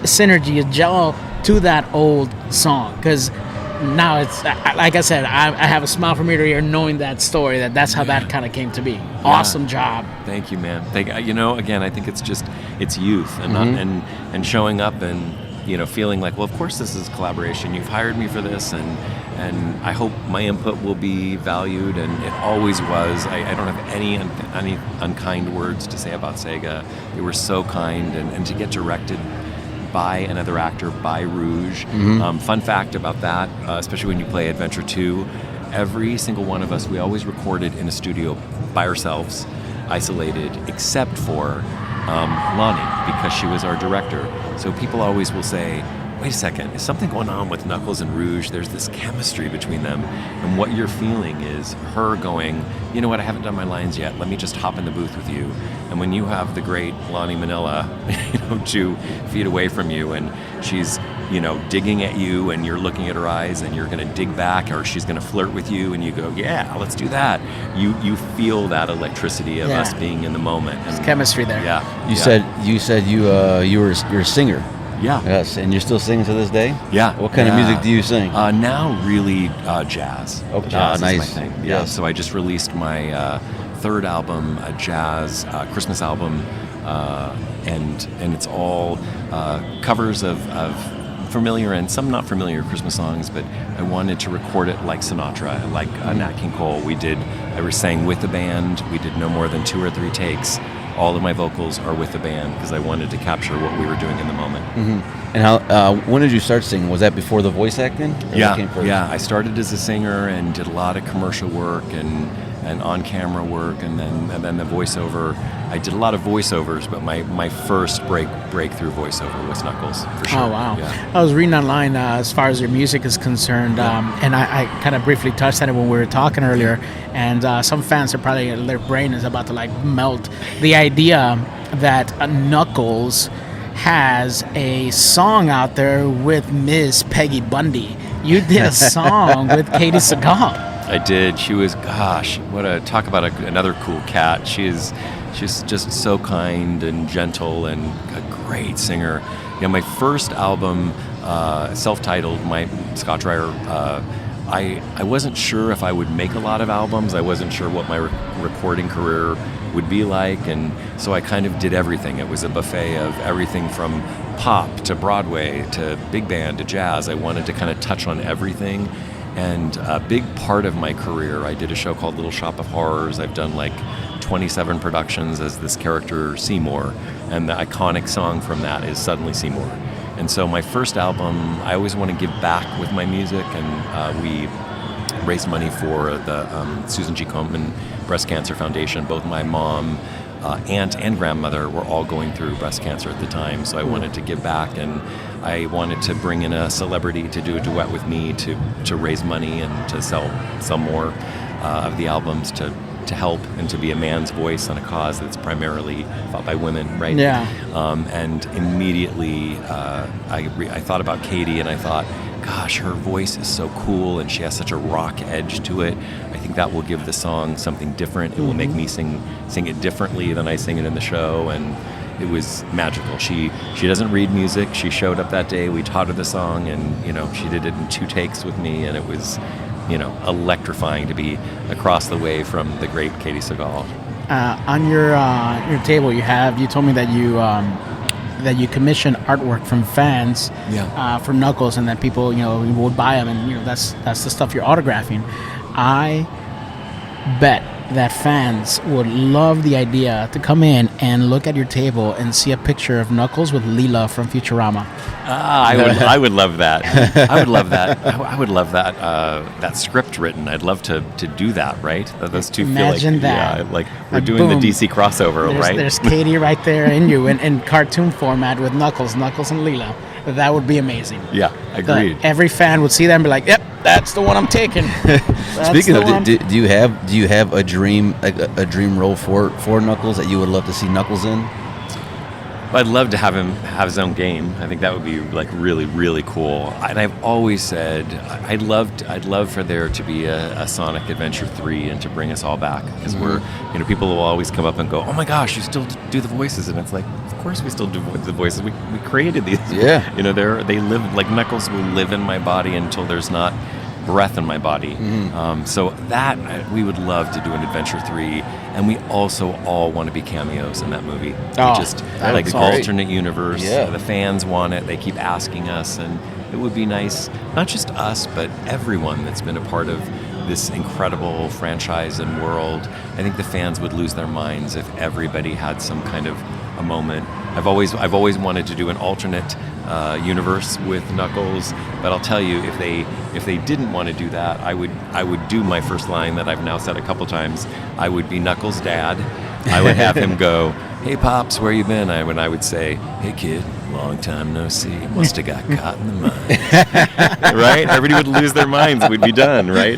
synergy, a gel to that old song, because now it's like I said, I have a smile from ear to ear knowing that story. That's how that kind of came to be. Awesome job. Thank you, man. Again, I think it's youth and showing up and feeling like, well, of course this is collaboration. You've hired me for this, and I hope my input will be valued, and it always was. I don't have any unkind words to say about Sega. They were so kind, and to get directed by another actor, by Rouge. Fun fact about that, especially when you play Adventure 2, every single one of us, we always recorded in a studio by ourselves, isolated, except for Lonnie, because she was our director. So people always will say, wait a second, is something going on with Knuckles and Rouge? There's this chemistry between them. And what you're feeling is her going, you know what, I haven't done my lines yet. Let me just hop in the booth with you. And when you have the great Lonnie Manila, 2 feet away from you, and she's, digging at you, and you're looking at her eyes, and you're going to dig back, or she's going to flirt with you, and you go, yeah, let's do that. You feel that electricity of us being in the moment. And there's chemistry there. Yeah. You said you're a singer. Yeah. Yes, and you're still singing to this day? Yeah. What kind of music do you sing? Now, really, jazz. Oh, jazz nice. is my thing. Yeah. Yes. So I just released my third album, a jazz Christmas album, and it's all covers of familiar and some not familiar Christmas songs, but I wanted to record it like Sinatra, like Nat King Cole. I sang with the band. We did no more than 2 or 3 takes. All of my vocals are with the band because I wanted to capture what we were doing in the moment. And how? When did you start singing? Was that before the voice acting? Yeah. I started as a singer and did a lot of commercial work and on-camera work, and then the voiceover. I did a lot of voiceovers, but my first breakthrough voiceover was Knuckles, for sure. Oh, wow. Yeah. I was reading online as far as your music is concerned, and I kind of briefly touched on it when we were talking earlier, and some fans are probably, their brain is about to melt. The idea that Knuckles has a song out there with Miss Peggy Bundy. You did a song with Katie Seagal. I did. She was, talk about another cool cat. She's just so kind and gentle and a great singer. My first album, self-titled, my Scott Dreier, I wasn't sure if I would make a lot of albums. I wasn't sure what my recording career would be like, and so I kind of did everything. It was a buffet of everything from pop to Broadway to big band to jazz. I wanted to kind of touch on everything. And a big part of my career, I did a show called Little Shop of Horrors. I've done 27 productions as this character Seymour, and the iconic song from that is Suddenly Seymour. And so my first album, I always want to give back with my music, and we raised money for the Susan G. Komen Breast Cancer Foundation. Both my mom, aunt, and grandmother were all going through breast cancer at the time, so I wanted to give back, and I wanted to bring in a celebrity to do a duet with me to raise money and to sell some more of the albums to help and to be a man's voice on a cause that's primarily fought by women, right? Yeah. And immediately I thought about Katie, and I thought, gosh, her voice is so cool and she has such a rock edge to it. I think that will give the song something different. It will make me sing it differently than I sing it in the show, and it was magical. She doesn't read music. She showed up that day. We taught her the song, and she did it in 2 takes with me, and it was electrifying to be across the way from the great Katie Seagal. On your table, you told me that you commission artwork from fans for Knuckles, and that people would buy them, and that's the stuff you're autographing. I bet that fans would love the idea to come in and look at your table and see a picture of Knuckles with Leela from Futurama. I would love that. I would love that. I would love that. That script written. I'd love to do that. Right? Those two. Imagine feel that. Yeah, like we're doing boom. the DC crossover, right? There's Katie right there in you in cartoon format with Knuckles and Leela. That would be amazing. Yeah, agreed. Every fan would see that and be like, "Yep, that's the one I'm taking." Speaking of, do you have a dream role for Knuckles that you would love to see Knuckles in? I'd love to have him have his own game. I think that would be like really, really cool. And I've always said I'd love for there to be a Sonic Adventure 3 and to bring us all back, because we're, people will always come up and go, oh my gosh, you still do the voices, and it's like, of course we still do the voices. We created these. Yeah. They live, like Knuckles will live in my body until there's not breath in my body. So that we would love to do an Adventure 3, and we also all want to be cameos in that movie. Just like alternate universe. Yeah. The fans want it. They keep asking us, and it would be nice, not just us, but everyone that's been a part of this incredible franchise and world. I think the fans would lose their minds if everybody had some kind of a moment. I've always wanted to do an alternate universe with Knuckles, but I'll tell you, if they didn't want to do that, I would do my first line that I've now said a couple times. I would be Knuckles' dad. I would have him go, "Hey Pops, where you been?" I would say, "Hey kid, long time no see. Must have got caught in the mud." Right? Everybody would lose their minds. We'd be done, right?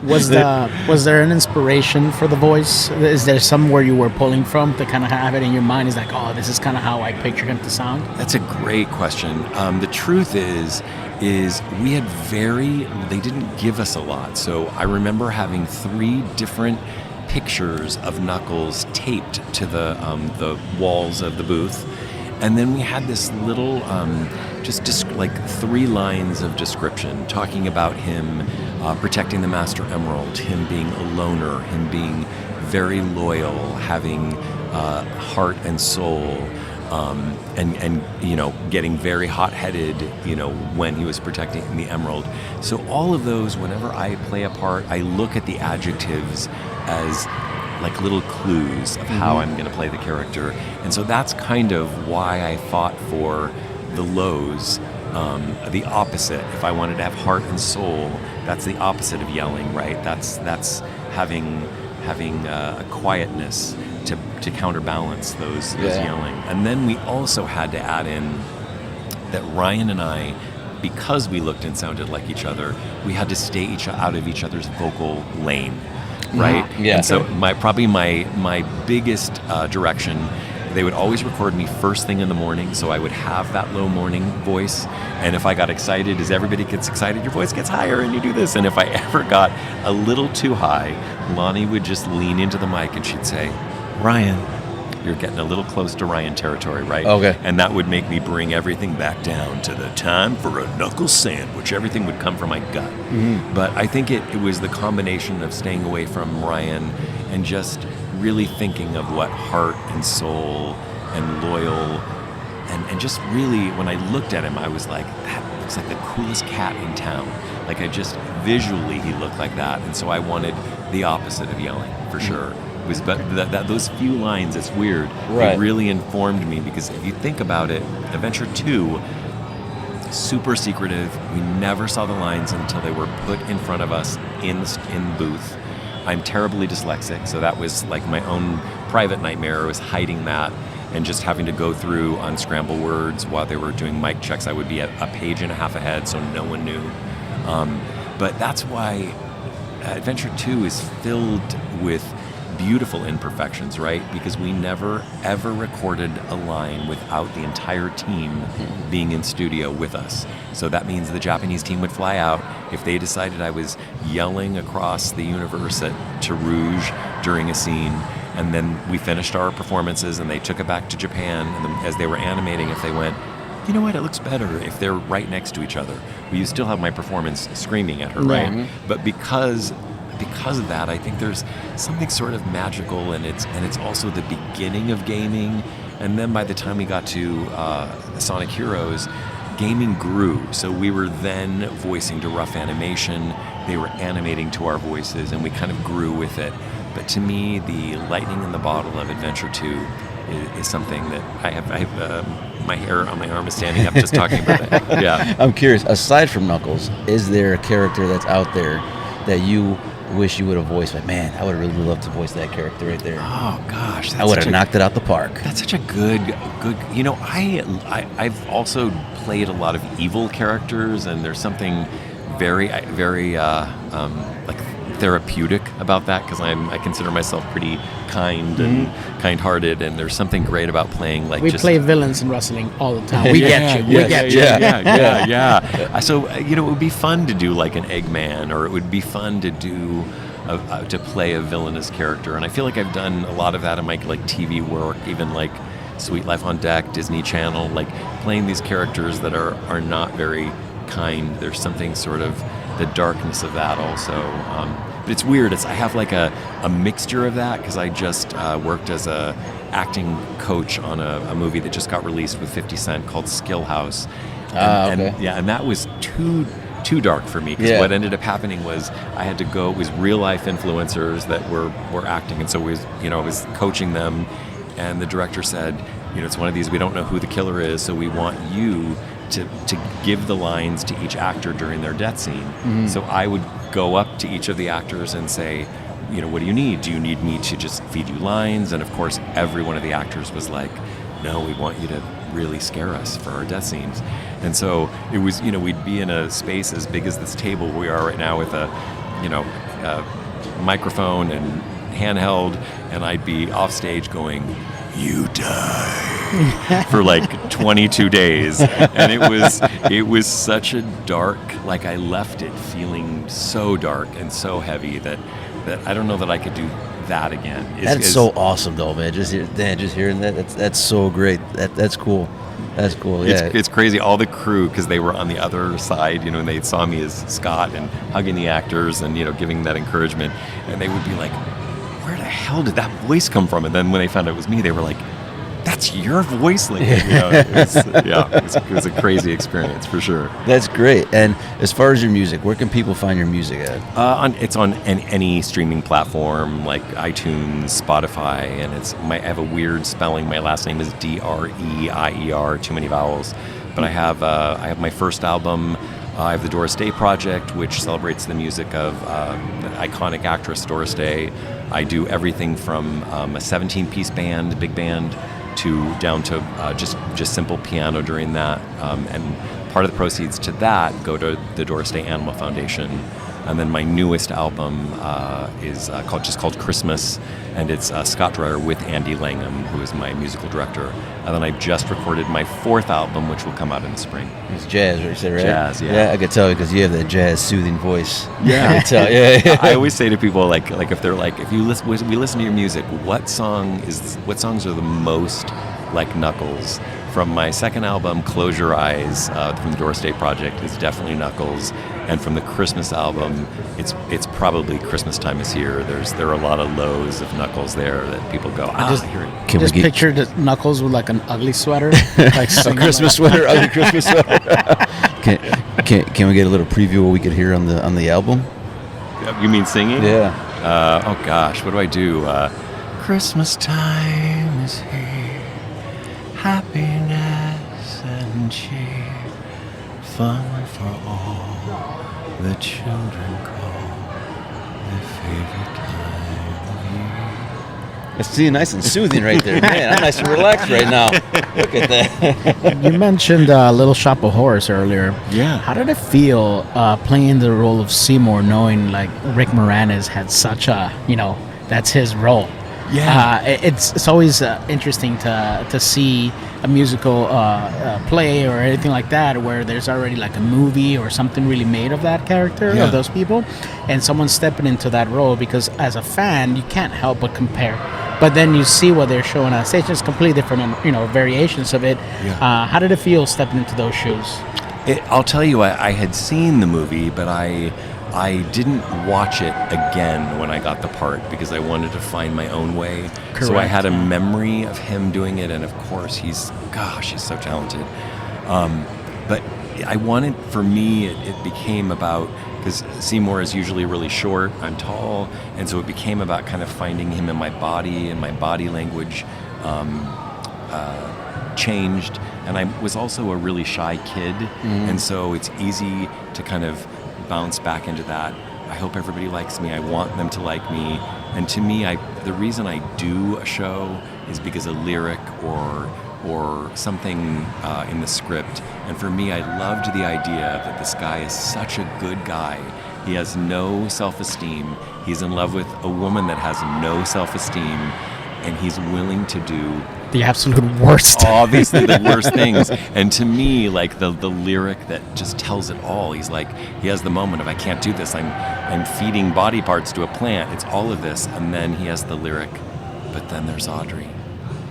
Was there an inspiration for the voice? Is there somewhere you were pulling from to kind of have it in your mind? Is like, oh, this is kind of how I picture him to sound? That's a great question. The truth is we had they didn't give us a lot. So I remember having 3 different pictures of Knuckles taped to the walls of the booth. And then we had this little, like 3 lines of description talking about him protecting the Master Emerald, him being a loner, him being very loyal, having heart and soul, and getting very hot-headed, when he was protecting the Emerald. So all of those, whenever I play a part, I look at the adjectives as like little clues of how I'm going to play the character. And so that's kind of why I fought for the lows, the opposite. If I wanted to have heart and soul, that's the opposite of yelling, right? That's having a quietness to counterbalance those yelling. And then we also had to add in that Ryan and I, because we looked and sounded like each other, we had to stay out of each other's vocal lane. Right? Yeah. And so my biggest direction, they would always record me first thing in the morning, so I would have that low morning voice. And if I got excited, as everybody gets excited, your voice gets higher and you do this. And if I ever got a little too high, Lonnie would just lean into the mic and she'd say, "Ryan, you're getting a little close to Ryan territory, right?" Okay. And that would make me bring everything back down to the time for a knuckle sandwich. Everything would come from my gut. But I think it was the combination of staying away from Ryan and just really thinking of what heart and soul and loyal, and just really, when I looked at him, I was like, that looks like the coolest cat in town. Like, I just, visually, he looked like that. And so I wanted the opposite of yelling, for sure. But those few lines, it's weird. Right. It really informed me, because if you think about it, Adventure 2, super secretive. We never saw the lines until they were put in front of us in the booth. I'm terribly dyslexic, so that was like my own private nightmare, was hiding that and just having to go through unscramble words while they were doing mic checks. I would be a page and a half ahead, so no one knew. But that's why Adventure 2 is filled with beautiful imperfections, right? Because we never, ever recorded a line without the entire team being in studio with us. So that means the Japanese team would fly out. If they decided I was yelling across the universe to Rouge during a scene, and then we finished our performances and they took it back to Japan, and then as they were animating, if they went, you know what, it looks better if they're right next to each other. Well, you still have my performance screaming at her, right? Mm-hmm. But because of that, I think there's something sort of magical, and it's also the beginning of gaming. And then by the time we got to Sonic Heroes, gaming grew. So we were then voicing to rough animation. They were animating to our voices, and we kind of grew with it. But to me, the lightning in the bottle of Adventure 2 is something that I have my hair on my arm is standing up just talking about it. Yeah. I'm curious, aside from Knuckles, is there a character that's out there that you wish you would have voiced? Like, man, I would really love to voice that character right there. Oh gosh, I would have knocked it out the park. That's such a good. You know, I've also played a lot of evil characters, and there's something very like therapeutic about that because I consider myself pretty kind and kind-hearted, and there's something great about playing like we play villains in wrestling all the time. We get you. We get you. Yeah. So it would be fun to do like an Eggman, or it would be fun to do to play a villainous character, and I feel like I've done a lot of that in my like TV work, even like Sweet Life on Deck, Disney Channel, like playing these characters that are not very kind. There's something sort of the darkness of that also. But it's weird. I have like a mixture of that because I just worked as a acting coach on a movie that just got released with 50 Cent called Skill House. And that was too dark for me because what ended up happening was I had to go. It was real life influencers that were acting, and so I was coaching them, and the director said, it's one of these, we don't know who the killer is, so we want you to give the lines to each actor during their death scene. So I would go up to each of the actors and say, what do you need? Do you need me to just feed you lines? And of course, every one of the actors was like, no, we want you to really scare us for our death scenes. And so it was, we'd be in a space as big as this table we are right now with a microphone and handheld, and I'd be off stage going, you die for like 22 days. And it was such a dark, like I left it feeling so dark and so heavy that I don't know that I could do that again. That's so awesome though, man. Just hearing that, that's so great. That's cool. That's cool. Yeah, it's crazy. All the crew, because they were on the other side, and they saw me as Scott and hugging the actors and giving that encouragement, and they would be like, where the hell did that voice come from? And then when they found out it was me, they were like, that's your voice, Lincoln. It was a crazy experience for sure. That's great. And as far as your music, where can people find your music at? It's on any streaming platform like iTunes, Spotify, and I have a weird spelling. My last name is Dreier, too many vowels. But I have my first album. I have the Doris Day Project, which celebrates the music of the iconic actress Doris Day. I do everything from a 17-piece band, big band, down to just simple piano during that. And part of the proceeds to that go to the Doris Day Animal Foundation. And then my newest album is called Christmas, and it's Scott Dreier with Andy Langham, who is my musical director. And then I've just recorded my fourth album, which will come out in the spring. It's jazz, right? You said, right? Jazz, yeah. Yeah, I could tell because you have that jazz soothing voice. Yeah, I could tell. Yeah. I always say to people, like if they're like, if we listen to your music, what songs are the most like Knuckles? From my second album, Close Your Eyes, from the Doris Day Project, is definitely Knuckles. And from the Christmas album, it's probably Christmas Time Is Here. There are a lot of lows of Knuckles there that people go, I hear it. Just picture the Knuckles with like an ugly sweater, like a Christmas sweater, ugly Christmas sweater. Can we get a little preview of what we could hear on the album? You mean singing? Yeah. Oh gosh, what do I do? Christmas time is here, happiness and cheer, fun for all the children call their favorite time of year. It's nice and soothing right there, man. I'm nice and relaxed right now. Look at that. You mentioned Little Shop of Horrors earlier. Yeah. How did it feel playing the role of Seymour, knowing like Rick Moranis had such a, that's his role? Yeah. It's always interesting to see a musical play or anything like that where there's already like a movie or something really made of that character, of those people, and someone stepping into that role, because as a fan you can't help but compare. But then you see what they're showing on stage, just completely different, variations of it. Yeah. How did it feel stepping into those shoes? I'll tell you, I had seen the movie, but I didn't watch it again when I got the part because I wanted to find my own way. Correct. So I had a memory of him doing it, and of course he's so talented. But I wanted, for me, it became about, because Seymour is usually really short, I'm tall, and so it became about kind of finding him in my body, and my body language changed. And I was also a really shy kid, and so it's easy to kind of bounce back into that. I hope everybody likes me. I want them to like me. And to me, the reason I do a show is because a lyric or something in the script. And for me, I loved the idea that this guy is such a good guy He has no self-esteem. He's in love with a woman that has no self-esteem, and he's willing to do the absolute worst. Obviously the worst things. And to me, like the lyric that just tells it all. He's like, he has the moment of, I can't do this. I'm feeding body parts to a plant. It's all of this. And then he has the lyric, but then there's Audrey.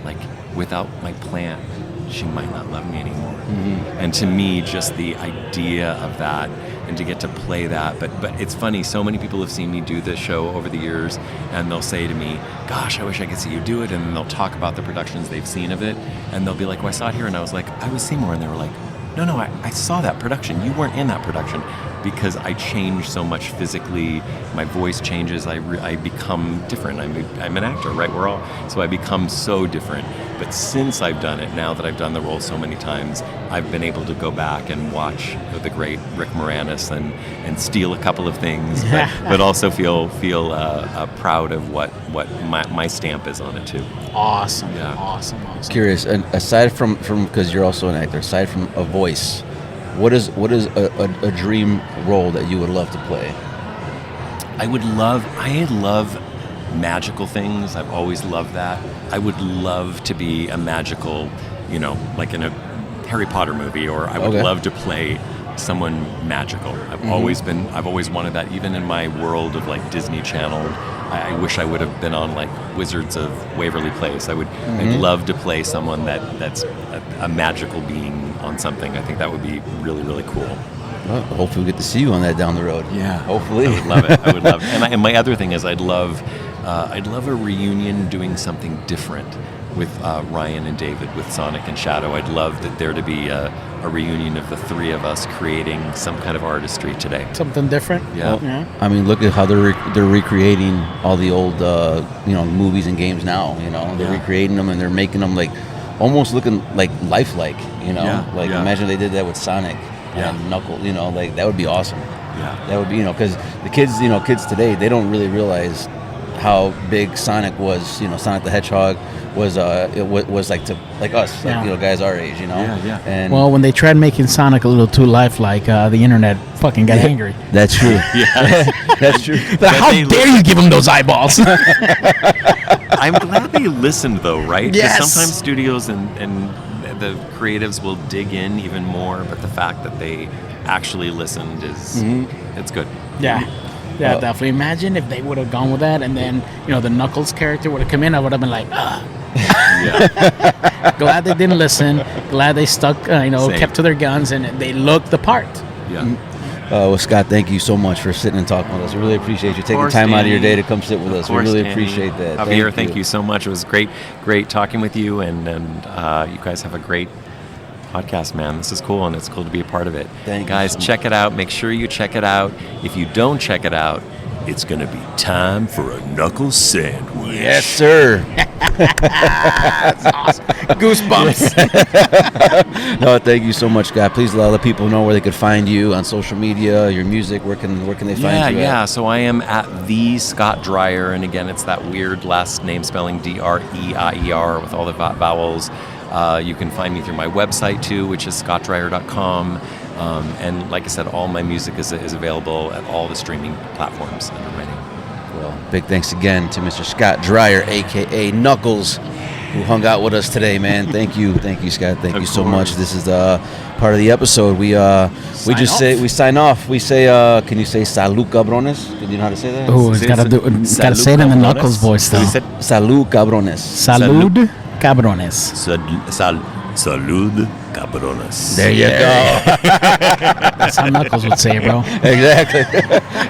Like, without my plant, she might not love me anymore. Mm-hmm. And to me, just the idea of that, and to get to play that. But it's funny, so many people have seen me do this show over the years, and they'll say to me, gosh, I wish I could see you do it. And then they'll talk about the productions they've seen of it, and they'll be like, well, I saw it here. And I was like, I was Seymour. And they were like, no, I saw that production. You weren't in that production. Because I change so much physically, my voice changes, I become different. I'm an actor, right? So I become so different. But since I've done it, now that I've done the role so many times, I've been able to go back and watch the great Rick Moranis and steal a couple of things, but also feel proud of what my stamp is on it too. Awesome, yeah. awesome. Curious, and aside from because you're also an actor, aside from a voice, what is a dream role that you would love to play? I love magical things. I've always loved that. I would love to be a magical, like in a Harry Potter movie, or I would love to play someone magical. I've always wanted that. Even in my world of like Disney Channel, I wish I would have been on like Wizards of Waverly Place. I'd love to play someone that's a magical being on something. I think that would be really, really cool. Well, hopefully we get to see you on that down the road. Yeah, hopefully. I would love it. And my other thing is I'd love a reunion doing something different with Ryan and David with Sonic and Shadow. I'd love there to be a reunion of the three of us creating some kind of artistry today. Something different. Yeah. Yeah. I mean, look at how they're recreating all the old movies and games now. They're recreating them and they're making them like almost looking like lifelike. Imagine they did that with Sonic and Knuckles. Like that would be awesome. Yeah. That would be because the kids today, they don't really realize how big Sonic was. Sonic the Hedgehog was like to like us, guys our age. Yeah. And well, when they tried making Sonic a little too lifelike, the internet fucking got angry. That's true. That's true. How dare you give him those eyeballs? I'm glad they listened, though, right? Yes. Because sometimes studios and the creatives will dig in even more, but the fact that they actually listened is it's good. Yeah, definitely. Imagine if they would have gone with that, and then the Knuckles character would have come in. I would have been like, glad they didn't listen. Glad they stuck, kept to their guns, and they looked the part. Yeah. Well, Scott, thank you so much for sitting and talking with us. We really appreciate you taking time out of your day to come sit with us. We really appreciate that. Javier, thank you so much. It was great talking with you, and you guys have a great podcast, man. This is cool, and it's cool to be a part of it. Thank guys, you so check it out. Make sure you check it out. If you don't check it out, it's going to be time for a knuckles sandwich. Yes, sir. That's awesome. Goosebumps. No, thank you so much, Scott. Please let other people know where they could find you on social media, your music. Where can they find you? Yeah. So I am at the Scott Dreier, and again, it's that weird last name spelling Dreier with all the vowels. You can find me through my website too, which is scottdreier.com. And like I said, all my music is available at all the streaming platforms under my name. Well, big thanks again to Mr. Scott Dreier, a.k.a. Knuckles, who hung out with us today, man. Thank you, Scott. Thank you so much. This is the part of the episode. We sign off. We say, can you say "Salud, cabrones"? Do you know how to say that? Oh, gotta say it in the Knuckles voice, though. Salud, cabrones. Salud, cabrones. Salud, cabrones. There you go. That's how Knuckles would say it, bro. Exactly.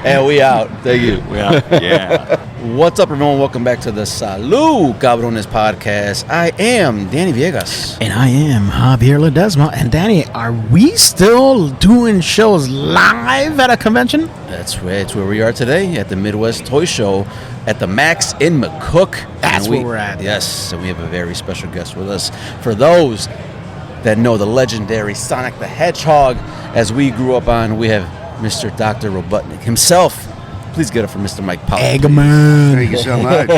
And we out. Thank you. We out. Yeah. What's up, everyone? Welcome back to the Salud Cabrones podcast. I am Danny Villegas. And I am Javier Ledesma. And Danny, are we still doing shows live at a convention? That's right. It's where we are today at the Midwest Toy Show at the Max in McCook. That's where we're at. Yes, and we have a very special guest with us. For those that know the legendary Sonic the Hedgehog, as we grew up on, we have Mr. Dr. Robotnik himself, Please get it for Mr. Mike Pollock. Eggman. Thank you so much.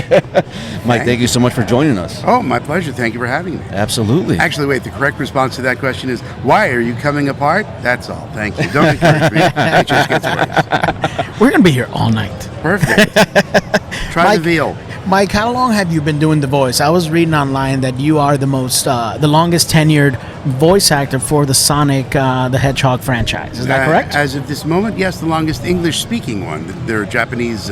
Mike, thank you so much for joining us. Oh, my pleasure. Thank you for having me. Absolutely. Actually, wait, the correct response to that question is, why are you coming apart? That's all. Thank you. Don't encourage me. It just gets worse. We're going to be here all night. Perfect. Try Mike, the veal. Mike, how long have you been doing the voice? I was reading online that you are the longest tenured voice actor for the Sonic the Hedgehog franchise. Is that correct? As of this moment, yes, the longest English-speaking one. Their Japanese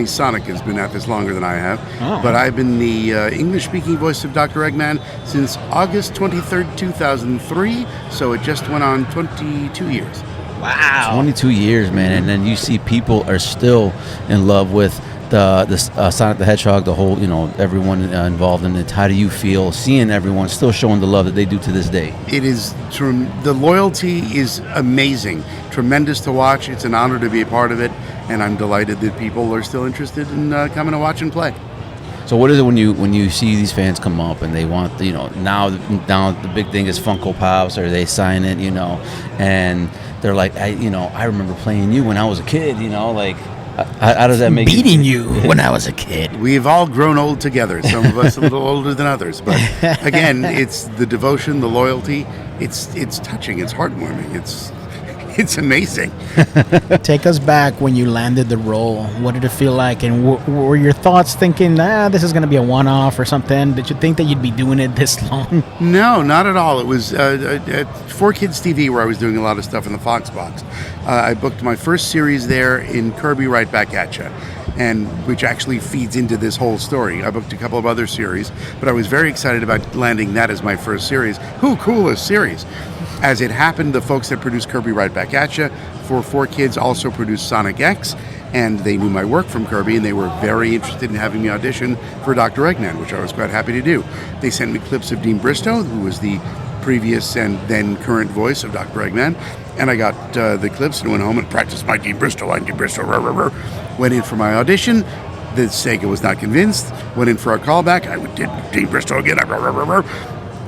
Sonic has been at this longer than I have. Oh. But I've been the English-speaking voice of Dr. Eggman since August 23rd, 2003. So it just went on 22 years. Wow. 22 years, man. And then you see people are still in love with the Sonic the Hedgehog, the whole, everyone involved in it. How do you feel seeing everyone still showing the love that they do to this day? It is, the loyalty is amazing, tremendous to watch. It's an honor to be a part of it, and I'm delighted that people are still interested in coming to watch and play. So what is it when you see these fans come up and they want, now the big thing is Funko Pops, or they sign it, and they're like, I remember playing you when I was a kid, how does that make beating you when I was a kid? We've all grown old together. Some of us a little older than others. But again, it's the devotion, the loyalty. It's touching. It's heartwarming. It's amazing. Take us back when you landed the role. What did it feel like? And were your thoughts thinking, this is going to be a one-off or something? Did you think that you'd be doing it this long? No, not at all. It was at 4Kids TV, where I was doing a lot of stuff in the Fox box. I booked my first series there in Kirby Right Back At Ya, and which actually feeds into this whole story. I booked a couple of other series, but I was very excited about landing that as my first series. Coolest series. As it happened, the folks that produced Kirby Right Back At Ya for 4Kids also produced Sonic X, and they knew my work from Kirby, and they were very interested in having me audition for Dr. Eggman, which I was quite happy to do. They sent me clips of Dean Bristow, who was the previous and then current voice of Dr. Eggman, and I got the clips and went home and practiced my Dean Bristow line. Dean Bristow, rah, rah, rah. Went in for my audition. The Sega was not convinced. Went in for a callback. I did Dean Bristow again. Rah, rah, rah, rah.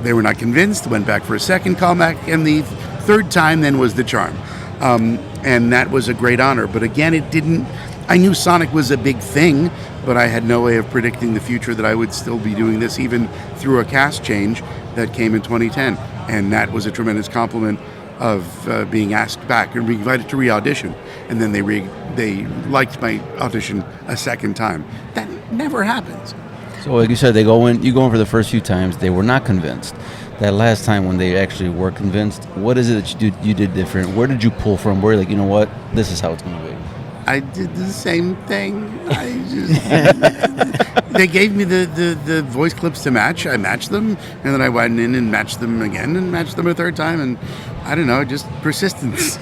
They were not convinced, went back for a second callback, and the third time then was the charm. And that was a great honor. But again, I knew Sonic was a big thing, but I had no way of predicting the future that I would still be doing this, even through a cast change that came in 2010. And that was a tremendous compliment of being asked back and being invited to re-audition. And then they liked my audition a second time. That never happens. So like you said, you go in for the first few times, they were not convinced. That last time when they actually were convinced, what is it that you did different? Where did you pull from? Where you know what, this is how it's going to be? I did the same thing. They gave me the voice clips to match. I matched them, and then I went in and matched them again and matched them a third time, and I don't know, just persistence.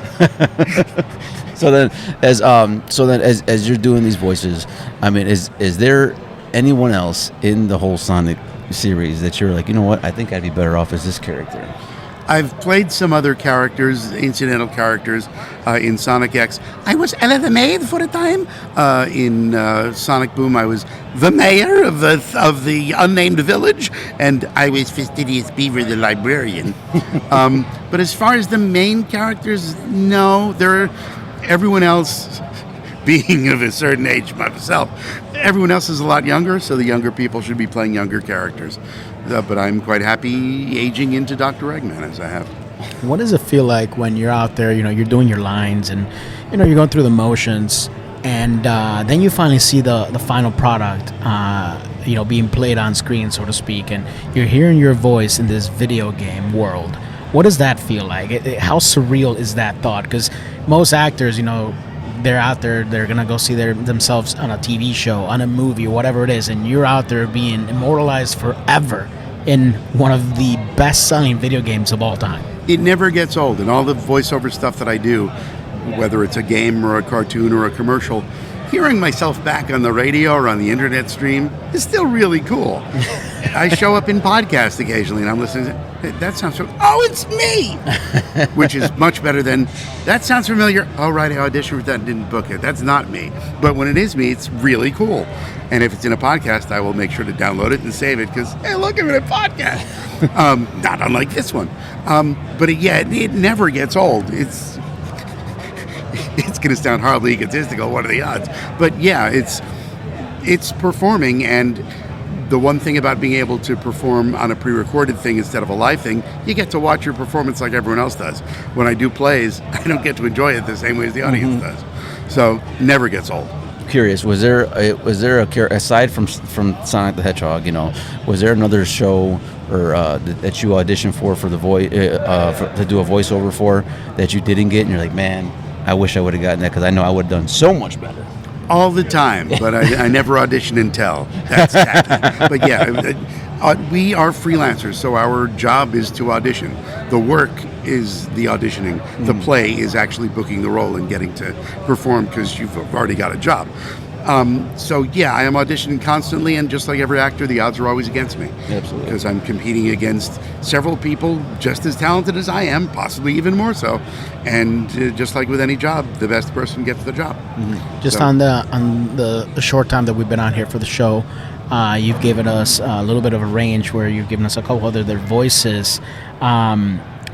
So then as you're doing these voices, I mean, is there anyone else in the whole Sonic series that you're like, you know what, I think I'd be better off as this character? I've played some other characters, incidental characters, in Sonic X. I was Ella the Maid for a time. In Sonic Boom, I was the mayor of the unnamed village, and I was Fastidious Beaver, the librarian. But as far as the main characters, no. Everyone else, being of a certain age myself, everyone else is a lot younger, so the younger people should be playing younger characters. But I'm quite happy aging into Dr. Eggman as I have. What does it feel like when you're out there, you're doing your lines and, you're going through the motions, and then you finally see the final product, being played on screen, so to speak, and you're hearing your voice in this video game world. What does that feel like? How surreal is that thought? Because most actors, they're out there, they're going to go see themselves on a TV show, on a movie, or whatever it is, and you're out there being immortalized forever in one of the best-selling video games of all time. It never gets old, and all the voiceover stuff that I do, whether it's a game or a cartoon or a commercial, hearing myself back on the radio or on the internet stream is still really cool. I show up in podcasts occasionally, and I'm listening to, hey, that sounds so, oh, it's me! Which is much better than, that sounds familiar, oh, right, I auditioned for that and didn't book it. That's not me. But when it is me, it's really cool. And if it's in a podcast, I will make sure to download it and save it, because, hey, look, I'm in a podcast. Not unlike this one. But it never gets old. It's going to sound hardly egotistical. What are the odds? But yeah, it's performing, and the one thing about being able to perform on a pre-recorded thing instead of a live thing, you get to watch your performance like everyone else does. When I do plays, I don't get to enjoy it the same way as the audience does. So never gets old. Curious, was there aside from Sonic the Hedgehog, was there another show or that you auditioned for the voice to do a voiceover for that you didn't get, and you're like, man, I wish I would have gotten that because I know I would have done so much better. All the time, but I never audition and tell. That's tacky. But yeah, we are freelancers, so our job is to audition. The work is the auditioning. The play is actually booking the role and getting to perform because you've already got a job. So yeah, I am auditioning constantly, and just like every actor, the odds are always against me. Absolutely. Because I'm competing against several people just as talented as I am, possibly even more so. And just like with any job, the best person gets the job. Just on the short time that we've been on here for the show, you've given us a little bit of a range where you've given us a couple other their voices.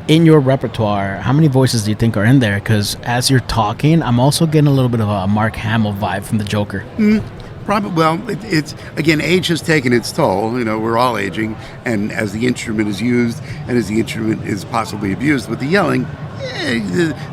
In your repertoire, how many voices do you think are in there? Because as you're talking, I'm also getting a little bit of a Mark Hamill vibe from the Joker. Probably. Well, it's again, age has taken its toll. We're all aging, and as the instrument is used, and as the instrument is possibly abused with the yelling,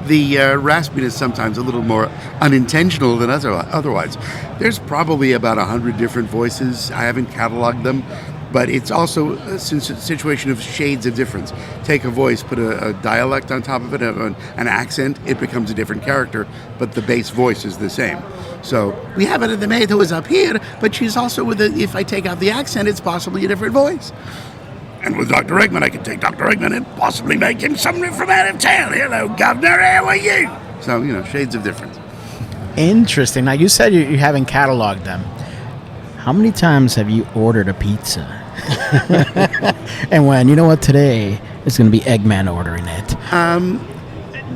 the raspiness is sometimes a little more unintentional than otherwise. There's probably about 100 different voices. I haven't cataloged them. But it's also a situation of shades of difference. Take a voice, put a dialect on top of it, an accent, it becomes a different character, but the base voice is the same. So we have it in the maid who is up here, but she's also if I take out the accent, it's possibly a different voice. And with Dr. Eggman, I can take Dr. Eggman and possibly make him somebody from out of town. Hello, Governor, how are you? So, shades of difference. Interesting. Now, you said you haven't cataloged them. How many times have you ordered a pizza? And when, today it's going to be Eggman ordering it.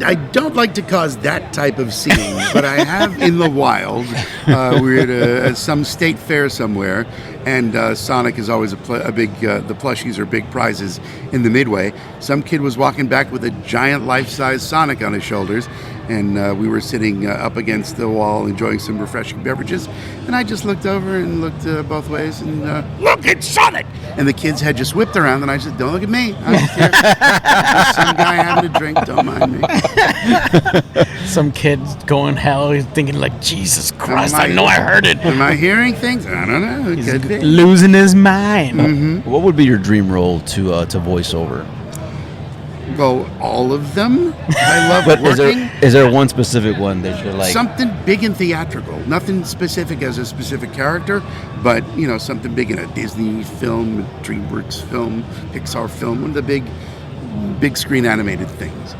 I don't like to cause that type of scene, but I have in the wild. We're at some state fair somewhere, and Sonic is always a big, the plushies are big prizes in the midway. Some kid was walking back with a giant life-size Sonic on his shoulders, and we were sitting up against the wall enjoying some refreshing beverages, and I just looked over and looked both ways, and look, it's Sonic! And the kids had just whipped around, and I said, don't look at me. I'm just here. Some guy having a drink, don't mind me. Some kid going hell, he's thinking like, Jesus Christ, I know I heard it. Am I hearing things? I don't know. It could be. Losing his mind. What would be your dream role to voice over? Well, all of them. I love but working. Is there one specific one that you're like? Something big and theatrical. Nothing specific as a specific character, but something big in a Disney film, a DreamWorks film, Pixar film, one of the big screen animated things.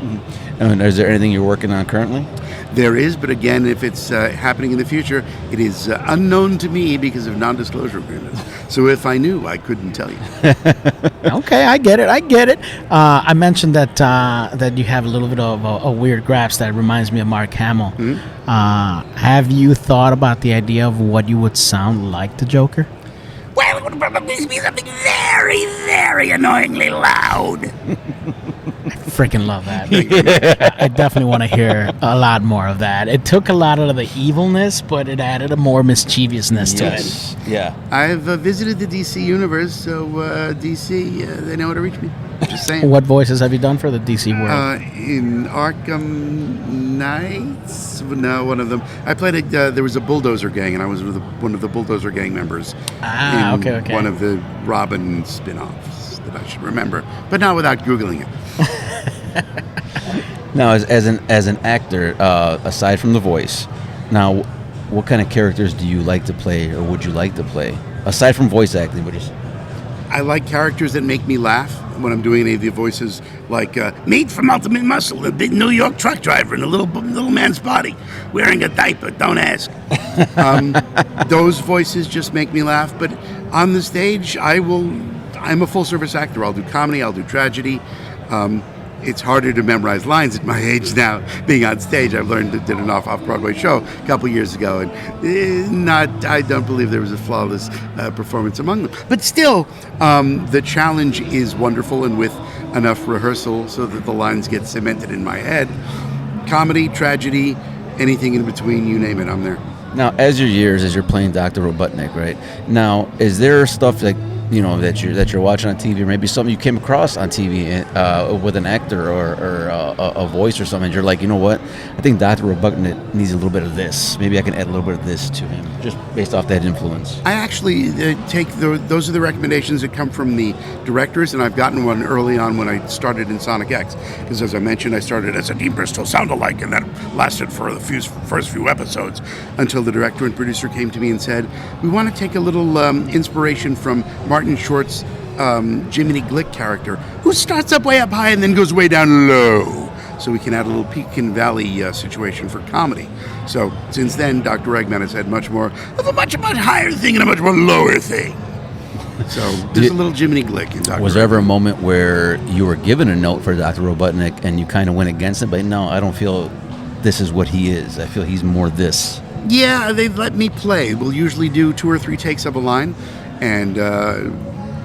And is there anything you're working on currently? There is, but again, if it's happening in the future, it is unknown to me because of non-disclosure agreements. So if I knew, I couldn't tell you. Okay, I get it. I mentioned that you have a little bit of a weird grasp that reminds me of Mark Hamill. Have you thought about the idea of what you would sound like the Joker? Well, it would probably be something very, very annoyingly loud. I freaking love that. I definitely want to hear a lot more of that. It took a lot of the evilness, but it added a more mischievousness to it. Yeah. I've visited the DC universe, so DC, they know how to reach me. Just saying. What voices have you done for the DC world? In Arkham Knights? No, one of them. I played there was a Bulldozer Gang, and I was one of the Bulldozer Gang members. Okay. One of the Robin spin-offs that I should remember, but not without Googling it. Now, as an actor, aside from the voice, now, what kind of characters do you like to play, or would you like to play, aside from voice acting? I like characters that make me laugh when I'm doing any of the voices, like Meat from Ultimate Muscle, a big New York truck driver in a little man's body, wearing a diaper, don't ask. Those voices just make me laugh, but on the stage, I'm a full-service actor. I'll do comedy, I'll do tragedy. It's harder to memorize lines at my age now, being on stage. I've learned did an off-Broadway show a couple years ago, and I don't believe there was a flawless performance among them. But still, the challenge is wonderful, and with enough rehearsal so that the lines get cemented in my head. Comedy, tragedy, anything in between, you name it, I'm there. Now, as you're playing Dr. Robotnik, right? Now, is there stuff that that you're watching on TV, or maybe something you came across on TV with an actor or a voice or something? And you're like, you know what? I think Dr. Robotnik needs a little bit of this. Maybe I can add a little bit of this to him, just based off that influence. I actually those are the recommendations that come from the directors, and I've gotten one early on when I started in Sonic X, because as I mentioned, I started as a Dean Bristol sound-alike, and that lasted for the first few episodes until the director and producer came to me and said, we want to take a little inspiration from Martin Short's Jiminy Glick character, who starts up way up high and then goes way down low. So we can add a little Pekin Valley situation for comedy. So since then, Dr. Eggman has had much more of a much higher thing and a much more lower thing. So there's a little Jiminy Glick in Dr. Was there ever a moment where you were given a note for Dr. Robotnik and you kind of went against it, but no, I don't feel this is what he is. I feel he's more this. Yeah, they let me play. We'll usually do 2 or 3 takes of a line, and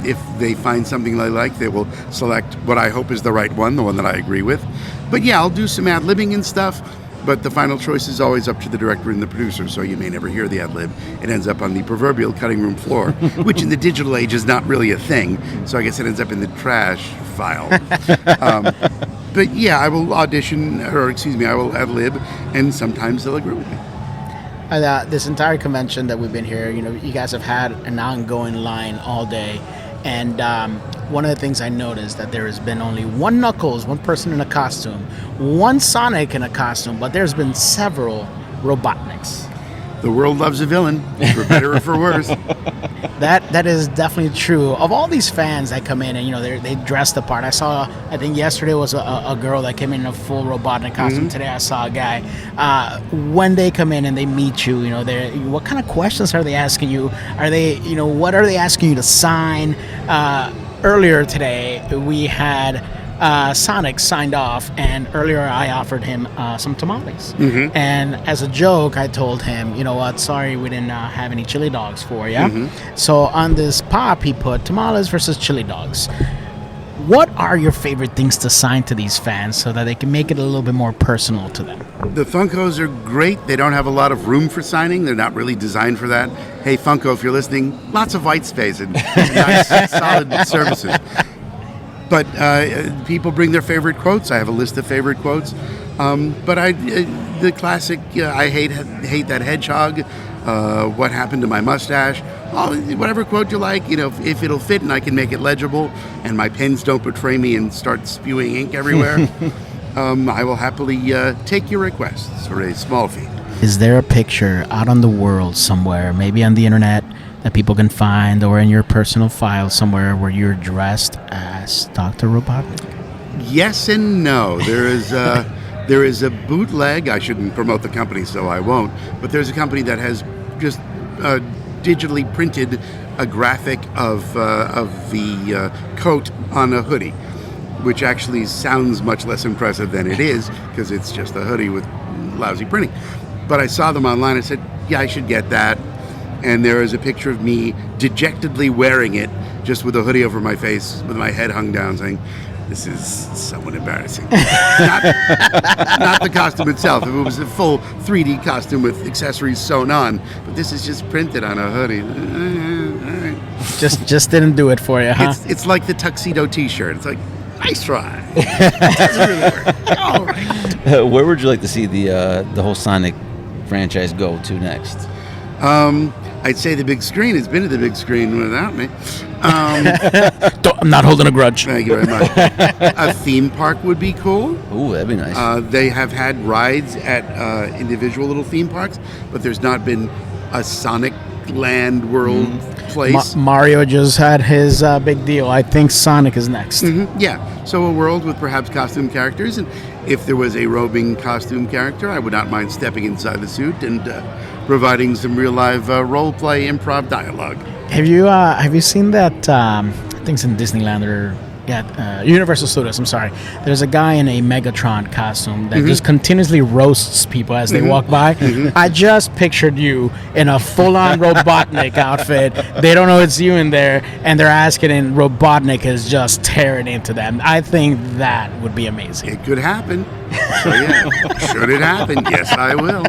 if they find something they like, they will select what I hope is the right one, the one that I agree with. But yeah, I'll do some ad-libbing and stuff, but the final choice is always up to the director and the producer, so you may never hear the ad-lib. It ends up on the proverbial cutting room floor, which in the digital age is not really a thing, so I guess it ends up in the trash file. But yeah, I will audition, I will ad-lib, and sometimes they'll agree with me. This entire convention that we've been here, you guys have had an ongoing line all day. And one of the things I noticed that there has been only one Knuckles, one person in a costume, one Sonic in a costume, but there's been several Robotniks. The world loves a villain, for better or for worse. That is definitely true. Of all these fans that come in and they dress the part. I think yesterday was a girl that came in a full Robotnik costume. Mm-hmm. Today I saw a guy. When they come in and they meet you, what kind of questions are they asking you? Are they, what are they asking you to sign? Earlier today we had Sonic signed off, and earlier I offered him some tamales. Mm-hmm. And as a joke, I told him, you know what, sorry we didn't have any chili dogs for you. Mm-hmm. So on this pop, he put tamales versus chili dogs. What are your favorite things to sign to these fans so that they can make it a little bit more personal to them? The Funkos are great. They don't have a lot of room for signing. They're not really designed for that. Hey, Funko, if you're listening, lots of white space and nice, solid services. But people bring their favorite quotes. I have a list of favorite quotes. But the classic, I hate that hedgehog. What happened to my mustache? Whatever quote you like, if it'll fit and I can make it legible and my pens don't betray me and start spewing ink everywhere, I will happily take your requests for a small fee. Is there a picture out on the world somewhere, maybe on the internet, that people can find, or in your personal file somewhere where you're dressed as Dr. Robotnik? Yes and no. There is a bootleg. I shouldn't promote the company, so I won't. But there's a company that has just digitally printed a graphic of the coat on a hoodie, which actually sounds much less impressive than it is because it's just a hoodie with lousy printing. But I saw them online. I said, yeah, I should get that. And there is a picture of me dejectedly wearing it, just with a hoodie over my face, with my head hung down, saying, this is somewhat embarrassing. Not the costume itself. If it was a full 3D costume with accessories sewn on, but this is just printed on a hoodie. All right. Just didn't do it for you, huh? It's like the tuxedo T-shirt. It's like, nice try. It doesn't really work. All right. Where would you like to see the whole Sonic franchise go to next? I'd say the big screen. It's been to the big screen without me. I'm not holding a grudge. Thank you very much. A theme park would be cool. Ooh, that'd be nice. They have had rides at individual little theme parks, but there's not been a Sonic Land World place. Mario just had his big deal. I think Sonic is next. Mm-hmm. Yeah, so a world with perhaps costume characters, and if there was a roving costume character, I would not mind stepping inside the suit and providing some real live role play improv dialogue. Have you seen that? I think it's in Disneyland or Universal Studios. I'm sorry. There's a guy in a Megatron costume that just continuously roasts people as they walk by. I just pictured you in a full-on Robotnik outfit. They don't know it's you in there, and they're asking, and Robotnik is just tearing into them. I think that would be amazing. It could happen. So yeah, should it happen? Yes, I will.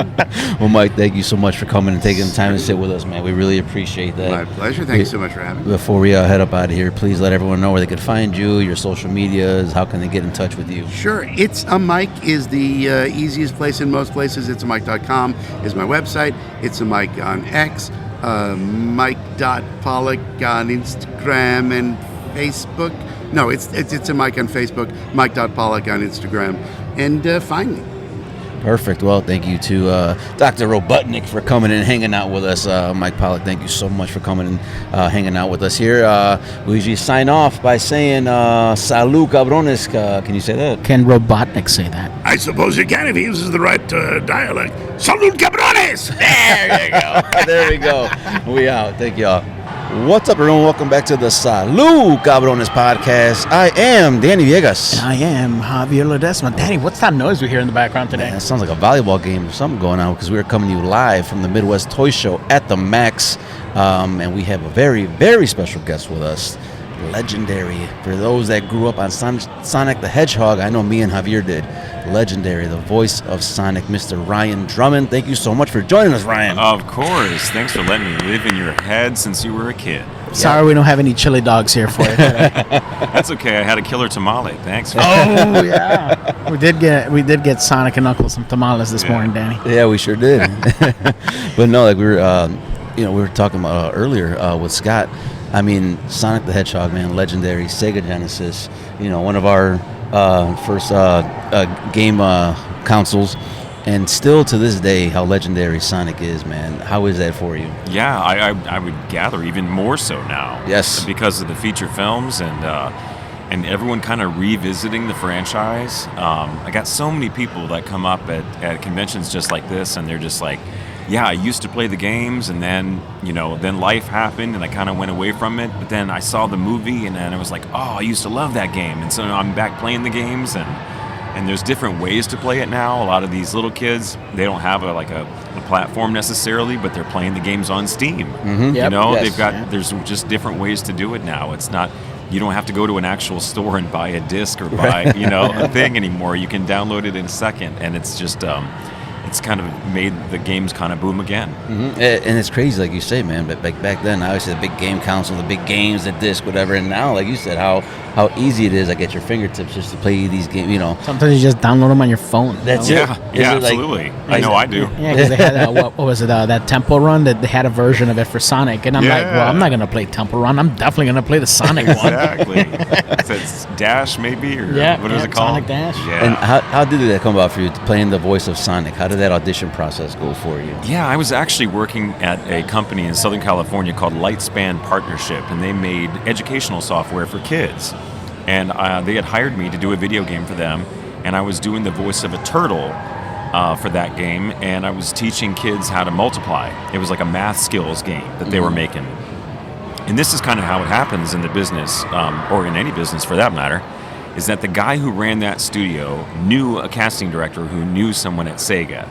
Well, Mike, thank you so much for coming and taking the time to sit with us, man. We really appreciate that. My pleasure. Thank you so much for having me. Before we head up out of here, please let everyone know where they can find you, your social medias, how can they get in touch with you? Sure. It's a Mike is the easiest place in most places. It's a Mike.com is my website. It's a Mike on X, Mike.Pollock on Instagram and Facebook. No, it's a Mike on Facebook, Mike.Pollock on Instagram, and find me. Perfect. Well, thank you to Dr. Robotnik for coming and hanging out with us. Mike Pollock, thank you so much for coming and hanging out with us here. We usually sign off by saying, Salud, cabrones. Can you say that? Can Robotnik say that? I suppose you can if he uses the right dialect. Salud, cabrones! There you go. There we go. We out. Thank y'all. What's up, everyone? Welcome back to the Salud Cabrones podcast. I am Danny Viegas. I am Javier Ledesma. Danny, what's that noise we hear in the background today? Man, it sounds like a volleyball game or something going on because we are coming to you live from the Midwest Toy Show at the Max. And we have a very, very special guest with us. Legendary. For those that grew up on Sonic the Hedgehog, I know me and Javier did. Legendary, the voice of Sonic, Mr. Ryan Drummond. Thank you so much for joining us, Ryan. Of course. Thanks for letting me live in your head since you were a kid. Sorry we don't have any chili dogs here for you today. That's okay. I had a killer tamale. Thanks. For Yeah. We did get Sonic and Knuckles some tamales this morning, Danny. Yeah, we sure did. But no, like we were talking about earlier with Scott. I mean, Sonic the Hedgehog, man, legendary, Sega Genesis. One of our first game consoles, and still to this day, how legendary Sonic is, man. How is that for you? Yeah, I would gather even more so now. Yes, because of the feature films and everyone kind of revisiting the franchise. I got so many people that come up at conventions just like this, and they're just like, yeah, I used to play the games, and then then life happened, and I kind of went away from it. But then I saw the movie, and then I was like, oh, I used to love that game, and so I'm back playing the games, and there's different ways to play it now. A lot of these little kids, they don't have a platform necessarily, but they're playing the games on Steam. Mm-hmm. Yep. They've got there's just different ways to do it now. It's not. You don't have to go to an actual store and buy a disc or buy a thing anymore. You can download it in a second, and it's just. It's kind of made the games kind of boom again. Mm-hmm. And it's crazy, like you say, man. But back then, I always said the big game console, the big games, the disc, whatever. And now, like you said, how easy it is, like at your fingertips, just to play these games. Sometimes you just download them on your phone. That's Yeah, it, absolutely. I know I do. Yeah, because they had what was it? That Temple Run. That they had a version of it for Sonic, and I'm like, well, I'm not gonna play Temple Run. I'm definitely gonna play the Sonic one. Exactly. It's Dash maybe, or what is it called? Sonic Dash. Yeah. And how did that come about for you, playing the voice of Sonic? How did that audition process go for you? Yeah, I was actually working at a company in Southern California called Lightspan Partnership, and they made educational software for kids. And they had hired me to do a video game for them, and I was doing the voice of a turtle for that game, and I was teaching kids how to multiply. It was like a math skills game that they were making. And this is kind of how it happens in the business, or in any business for that matter, is that the guy who ran that studio knew a casting director who knew someone at Sega.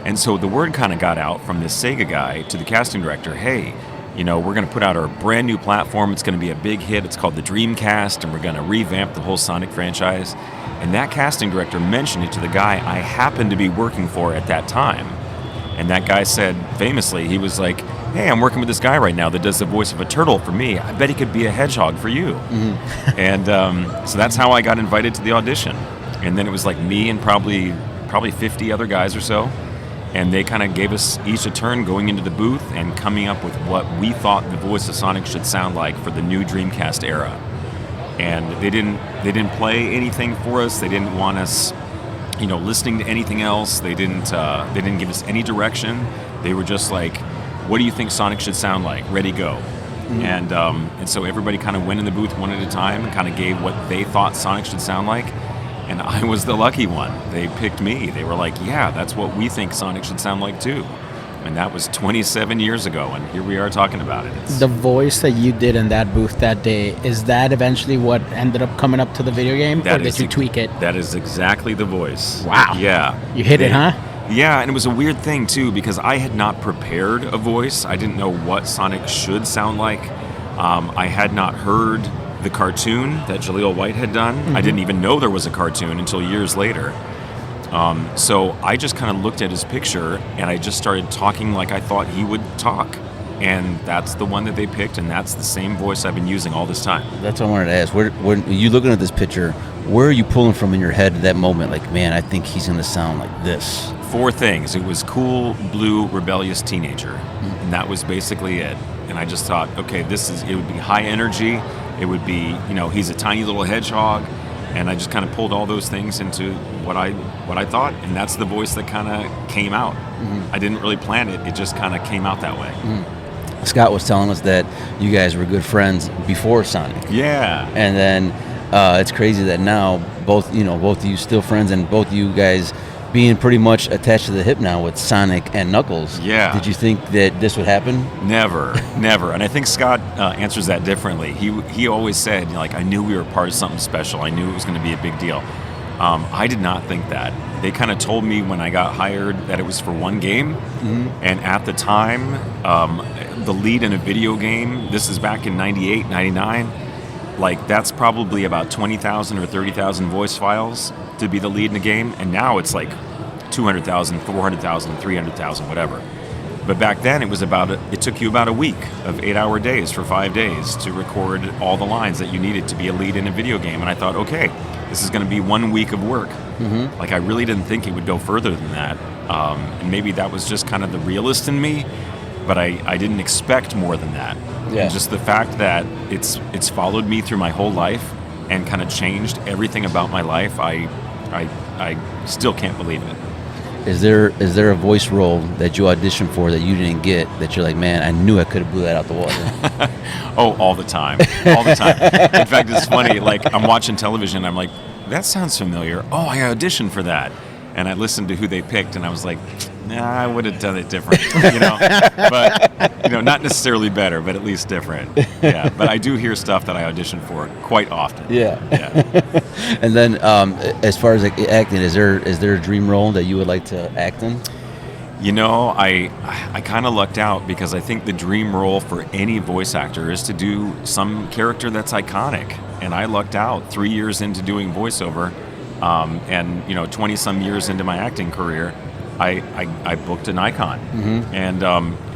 And so the word kind of got out from this Sega guy to the casting director, hey, we're going to put out our brand new platform. It's going to be a big hit. It's called the Dreamcast, and we're going to revamp the whole Sonic franchise. And that casting director mentioned it to the guy I happened to be working for at that time. And that guy said, famously, he was like, hey, I'm working with this guy right now that does the voice of a turtle for me. I bet he could be a hedgehog for you. Mm-hmm. And so that's how I got invited to the audition. And then it was like me and probably 50 other guys or so. And they kind of gave us each a turn going into the booth and coming up with what we thought the voice of Sonic should sound like for the new Dreamcast era. And they didn't play anything for us. They didn't want us, listening to anything else. They didn't give us any direction. They were just like, what do you think Sonic should sound like? Ready, go. Mm-hmm. And so everybody kind of went in the booth one at a time and kind of gave what they thought Sonic should sound like. And I was the lucky one. They picked me. They were like, yeah, that's what we think Sonic should sound like too. And that was 27 years ago, and here we are talking about it. The voice that you did in that booth that day, is that eventually what ended up coming up to the video game, or did you tweak it? That is exactly the voice. Wow. Yeah. You hit it, huh? Yeah, and it was a weird thing, too, because I had not prepared a voice. I didn't know what Sonic should sound like. I had not heard the cartoon that Jaleel White had done. Mm-hmm. I didn't even know there was a cartoon until years later. So I just kind of looked at his picture, and I just started talking like I thought he would talk. And that's the one that they picked, and that's the same voice I've been using all this time. That's what I wanted to ask. When you looking at this picture, where are you pulling from in your head at that moment? Like, man, I think he's going to sound like this. 4 things. It was cool, blue, rebellious teenager. Mm-hmm. And that was basically it. And I just thought, okay, it would be high energy. It would be, he's a tiny little hedgehog. And I just kind of pulled all those things into what I thought, and that's the voice that kind of came out. Mm-hmm. I didn't really plan it; it just kind of came out that way. Mm-hmm. Scott was telling us that you guys were good friends before Sonic. Yeah, and then it's crazy that now both of you still friends, and both of you guys being pretty much attached to the hip now with Sonic and Knuckles. Yeah. Did you think that this would happen? Never. And I think Scott answers that differently. He always said, I knew we were part of something special. I knew it was going to be a big deal. I did not think that. They kind of told me when I got hired that it was for one game. Mm-hmm. And at the time, the lead in a video game, this is back in 98, 99, that's probably about 20,000 or 30,000 voice files to be the lead in a game, and now it's 200,000, 400,000, 300,000, whatever. But back then it took you about a week of 8-hour days for 5 days to record all the lines that you needed to be a lead in a video game. And I thought, okay, this is going to be 1 week of work. Mm-hmm. I really didn't think it would go further than that. And maybe that was just kind of the realist in me, but I didn't expect more than that. Yeah. And just the fact that it's followed me through my whole life and kind of changed everything about my life, I still can't believe it. Is there a voice role that you auditioned for that you didn't get that you're like, man, I knew I could have blew that out the water? Oh, all the time. All the time. In fact, it's funny, I'm watching television, I'm like, that sounds familiar. Oh, I auditioned for that. And I listened to who they picked, and I was like, nah, I would have done it different, But, not necessarily better, but at least different. Yeah, but I do hear stuff that I audition for quite often. Yeah. And then, as far as acting, is there a dream role that you would like to act in? I kind of lucked out because I think the dream role for any voice actor is to do some character that's iconic. And I lucked out 3 years into doing voiceover. And 20-some years into my acting career, I booked an icon. Mm-hmm.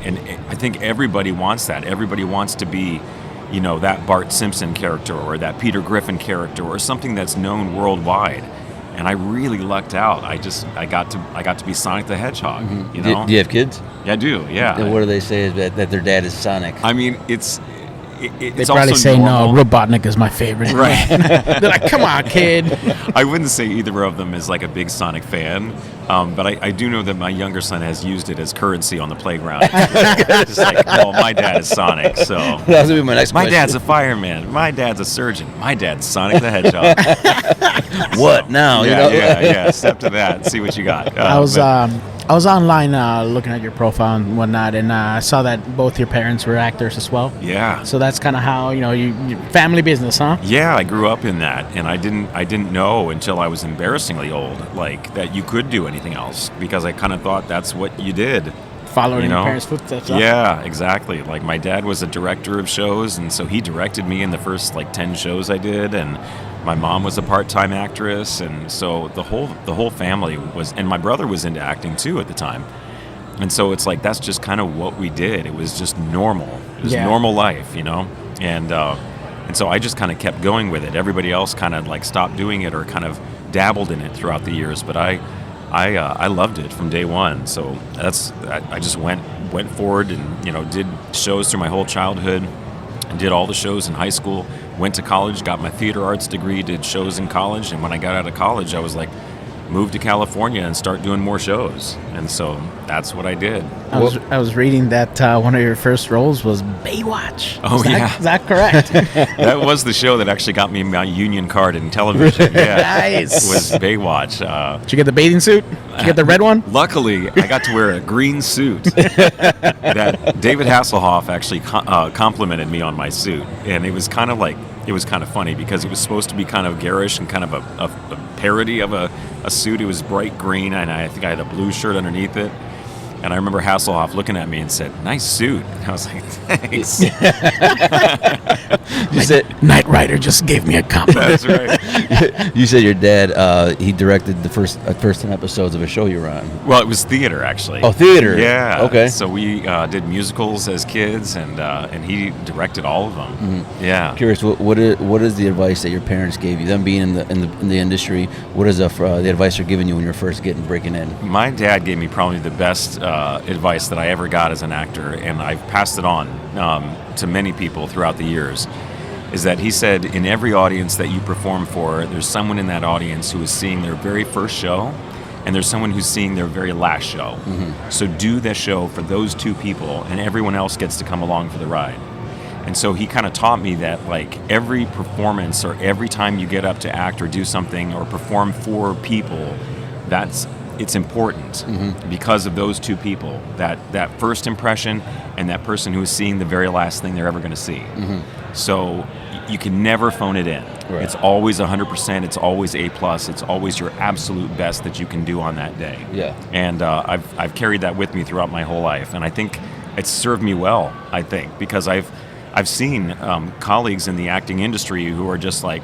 And I think everybody wants that. Everybody wants to be, that Bart Simpson character or that Peter Griffin character or something that's known worldwide. And I really lucked out. I got to be Sonic the Hedgehog. Mm-hmm. Do you have kids? Yeah, I do. Yeah. And what do they say that their dad is Sonic? I mean, it's they probably say normal. No. Robotnik is my favorite. Right? They're like, come on, kid. I wouldn't say either of them is a big Sonic fan, but I do know that my younger son has used it as currency on the playground. Just my dad is Sonic, so that's gonna be my next question. My dad's a fireman. My dad's a surgeon. My dad's Sonic the Hedgehog. What now? Yeah. Step to that and see what you got. I was online looking at your profile and whatnot, and I saw that both your parents were actors as well. Yeah. So that's kind of how you family business, huh? Yeah, I grew up in that, and I didn't know until I was embarrassingly old, that you could do anything else, because I kind of thought that's what you did. Following your parents' footsteps. Huh? Yeah, exactly. My dad was a director of shows, and so he directed me in the first 10 shows I did, and my mom was a part-time actress, and so the whole family was, and my brother was into acting too at the time, and so it's that's just kind of what we did. It was just normal. It was normal life, and so I just kind of kept going with it. Everybody else kind of stopped doing it or kind of dabbled in it throughout the years, but I loved it from day one. So I just went forward and did shows through my whole childhood, and did all the shows in high school. Went to college, got my theater arts degree, did shows in college, and when I got out of college, I was like, move to California and start doing more shows. And so that's what I did. I was reading that one of your first roles was Baywatch. Oh, Is that correct? That was the show that actually got me my union card in television. Yeah, Nice. was Baywatch. Did you get the bathing suit? Did you get the red one? Luckily, I got to wear a green suit. That David Hasselhoff actually complimented me on my suit, and it was kind of funny because it was supposed to be kind of garish and kind of a parody of a suit. It was bright green, and I think I had a blue shirt underneath it. And I remember Hasselhoff looking at me and said, "Nice suit." And I was like, "Thanks." You said Knight Rider just gave me a compliment. That's right. you said your dad he directed the first 10 episodes of a show you were on. Well, it was theater, actually. Oh, theater. Yeah. Okay. So we did musicals as kids, and he directed all of them. Mm-hmm. Yeah. Curious, what is the advice that your parents gave you? Them being in the industry, what is the advice they're giving you when you're first breaking in? My dad gave me probably the best advice that I ever got as an actor, and I've passed it on to many people throughout the years, is that he said, in every audience that you perform for, there's someone in that audience who is seeing their very first show, and there's someone who's seeing their very last show. Mm-hmm. So do the show for those two people, and everyone else gets to come along for the ride. And so he kind of taught me that, like, every performance or every time you get up to act or do something or perform for people, it's important because of those two people, that first impression and that person who is seeing the very last thing they're ever going to see. Mm-hmm. So you can never phone it in. Right. It's always 100%. It's always A+. It's always your absolute best that you can do on that day. Yeah. And I've carried that with me throughout my whole life, and I think it's served me well. I think because I've seen colleagues in the acting industry who are just like,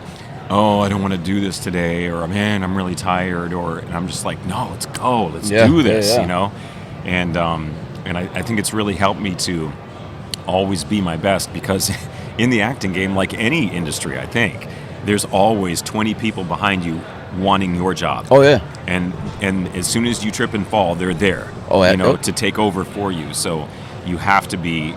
"Oh, I don't want to do this today," or "Man, I'm really tired," and I'm just like, "No, let's go, let's do this," you know. And I think it's really helped me to always be my best, because in the acting game, like any industry, I think there's always 20 people behind you wanting your job. Oh yeah. And as soon as you trip and fall, they're there. Oh, yeah. To take over for you. So you have to be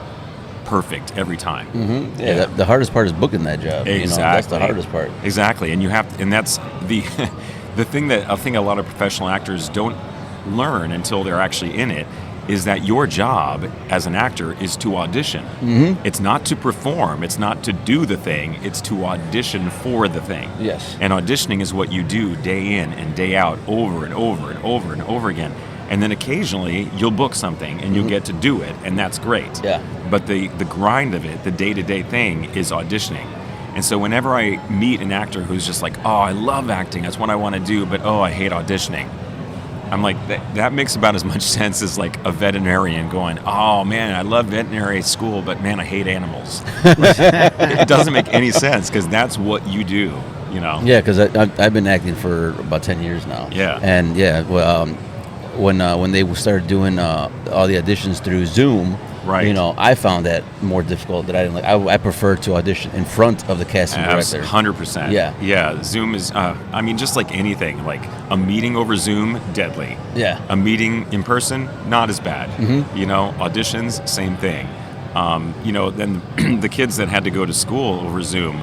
perfect every time. Mm-hmm. Yeah. The hardest part is booking that job. Exactly. You know, that's the hardest part. Exactly. And that's the thing that I think a lot of professional actors don't learn until they're actually in it, is that your job as an actor is to audition. Mm-hmm. It's not to perform. It's not to do the thing. It's to audition for the thing. Yes. And auditioning is what you do day in and day out, over and over and over and over again. And then occasionally you'll book something and you'll get to do it, and that's great. Yeah. But the grind of it, the day-to-day thing, is auditioning. And so whenever I meet an actor who's just like, "Oh, I love acting, that's what I want to do, but oh, I hate auditioning," I'm like, that makes about as much sense as like a veterinarian going, "Oh man, I love veterinary school, but man, I hate animals." It doesn't make any sense, because that's what you do, you know? Yeah, because I've been acting for about 10 years now. Yeah. And yeah, well, when they started doing all the auditions through Zoom, right? You know, I found that more difficult. That I didn't like. I prefer to audition in front of the casting director. 100%. Yeah. Zoom is. I mean, just like anything, like a meeting over Zoom, deadly. Yeah. A meeting in person, not as bad. Mm-hmm. You know, auditions, same thing. You know, then the kids that had to go to school over Zoom,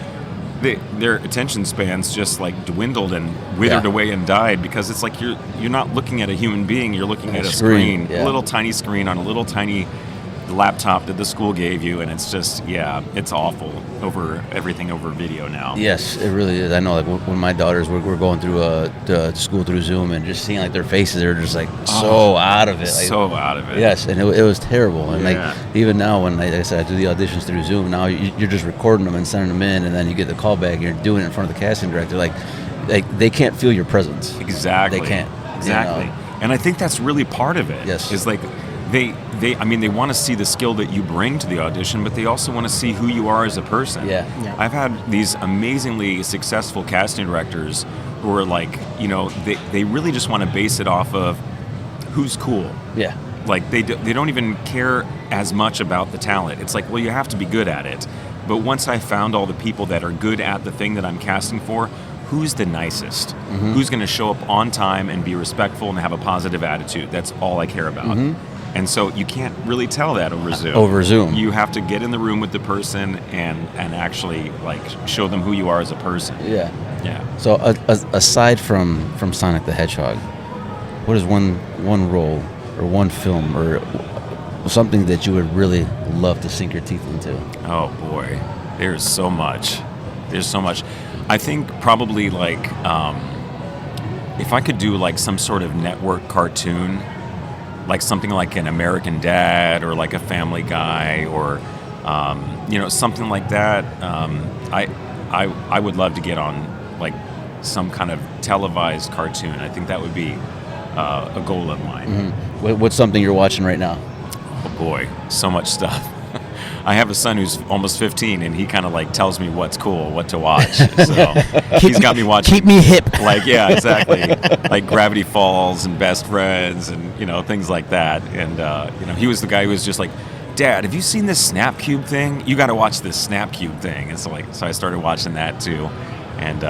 their attention spans just like dwindled and withered away and died, because it's like you're not looking at a human being, you're looking at a screen, a little tiny screen on a little tiny laptop that the school gave you, and it's just it's awful over everything over video now. Yes, it really is. I know, like when my daughters were going through the school through Zoom, and just seeing like their faces, they're just like so out of it. Like, so out of it. Yes, and it was terrible. And like even now, when like I said, I do the auditions through Zoom, now you're just recording them and sending them in, and then you get the call back and you're doing it in front of the casting director. Like they can't feel your presence. Exactly. They can't. Exactly. You know? And I think that's really part of it. Yes. Is like they want to see the skill that you bring to the audition, but they also want to see who you are as a person. Yeah. I've had these amazingly successful casting directors who are like, you know, they really just want to base it off of who's cool. Yeah. Like they don't even care as much about the talent. It's like, well, you have to be good at it. But once I found all the people that are good at the thing that I'm casting for, who's the nicest? Mm-hmm. Who's going to show up on time and be respectful and have a positive attitude? That's all I care about. Mm-hmm. And so you can't really tell that over Zoom. Over Zoom. You have to get in the room with the person and actually like show them who you are as a person. Yeah. Yeah. So aside from Sonic the Hedgehog, what is one role or one film or something that you would really love to sink your teeth into? Oh boy, there's so much. I think probably like if I could do like some sort of network cartoon, like something like an American Dad or like a Family Guy or something like that. I would love to get on like some kind of televised cartoon. I think that would be a goal of mine. Mm-hmm. What's something you're watching right now? Oh boy, so much stuff. I have a son who's almost 15, and he kind of like tells me what's cool, what to watch. So he's got me watching. Keep me hip. Like, yeah, exactly. Like Gravity Falls and Best Friends, and things like that. And he was the guy who was just like, Dad, have you seen this Snap Cube thing? You got to watch this Snap Cube thing. And so I started watching that too. And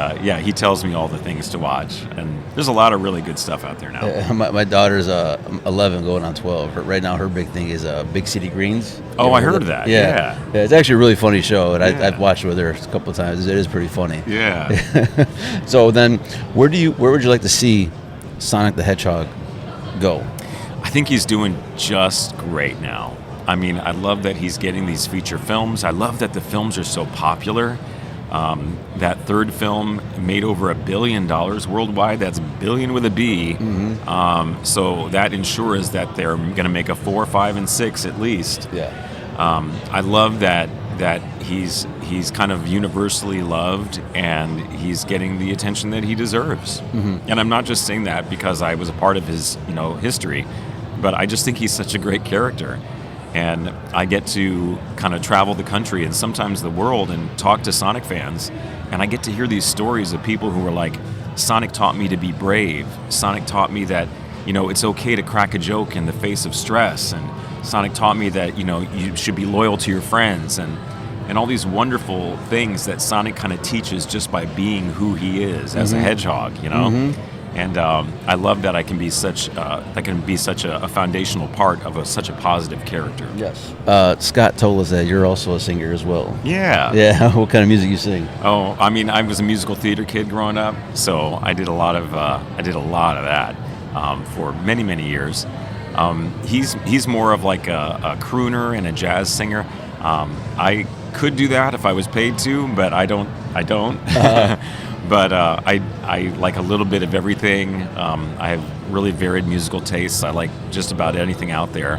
he tells me all the things to watch. And there's a lot of really good stuff out there now. My daughter's 11 going on 12. Right now her big thing is Big City Greens. Oh, I heard of that. Yeah. It's actually a really funny show, and I've watched it with her a couple of times. It is pretty funny. Yeah. So then, where would you like to see Sonic the Hedgehog go? I think he's doing just great now. I mean, I love that he's getting these feature films. I love that the films are so popular. That third film made over $1 billion worldwide. That's billion with a B. Mm-hmm. So that ensures that they're going to make a 4, 5, and 6 at least. Yeah. I love that he's kind of universally loved, and he's getting the attention that he deserves. Mm-hmm. And I'm not just saying that because I was a part of his history, but I just think he's such a great character. And I get to kind of travel the country and sometimes the world and talk to Sonic fans. And I get to hear these stories of people who are like, Sonic taught me to be brave. Sonic taught me that, it's okay to crack a joke in the face of stress. And Sonic taught me that, you should be loyal to your friends. And all these wonderful things that Sonic kind of teaches just by being who he is as a hedgehog, Mm-hmm. And I love that I can be such a foundational part of such a positive character. Yes. Scott told us that you're also a singer as well. Yeah. Yeah. What kind of music you sing? Oh, I mean, I was a musical theater kid growing up, so I did a lot of that for many, many years. He's more of like a crooner and a jazz singer. I could do that if I was paid to, but I don't. But I like a little bit of everything. I have really varied musical tastes. I like just about anything out there.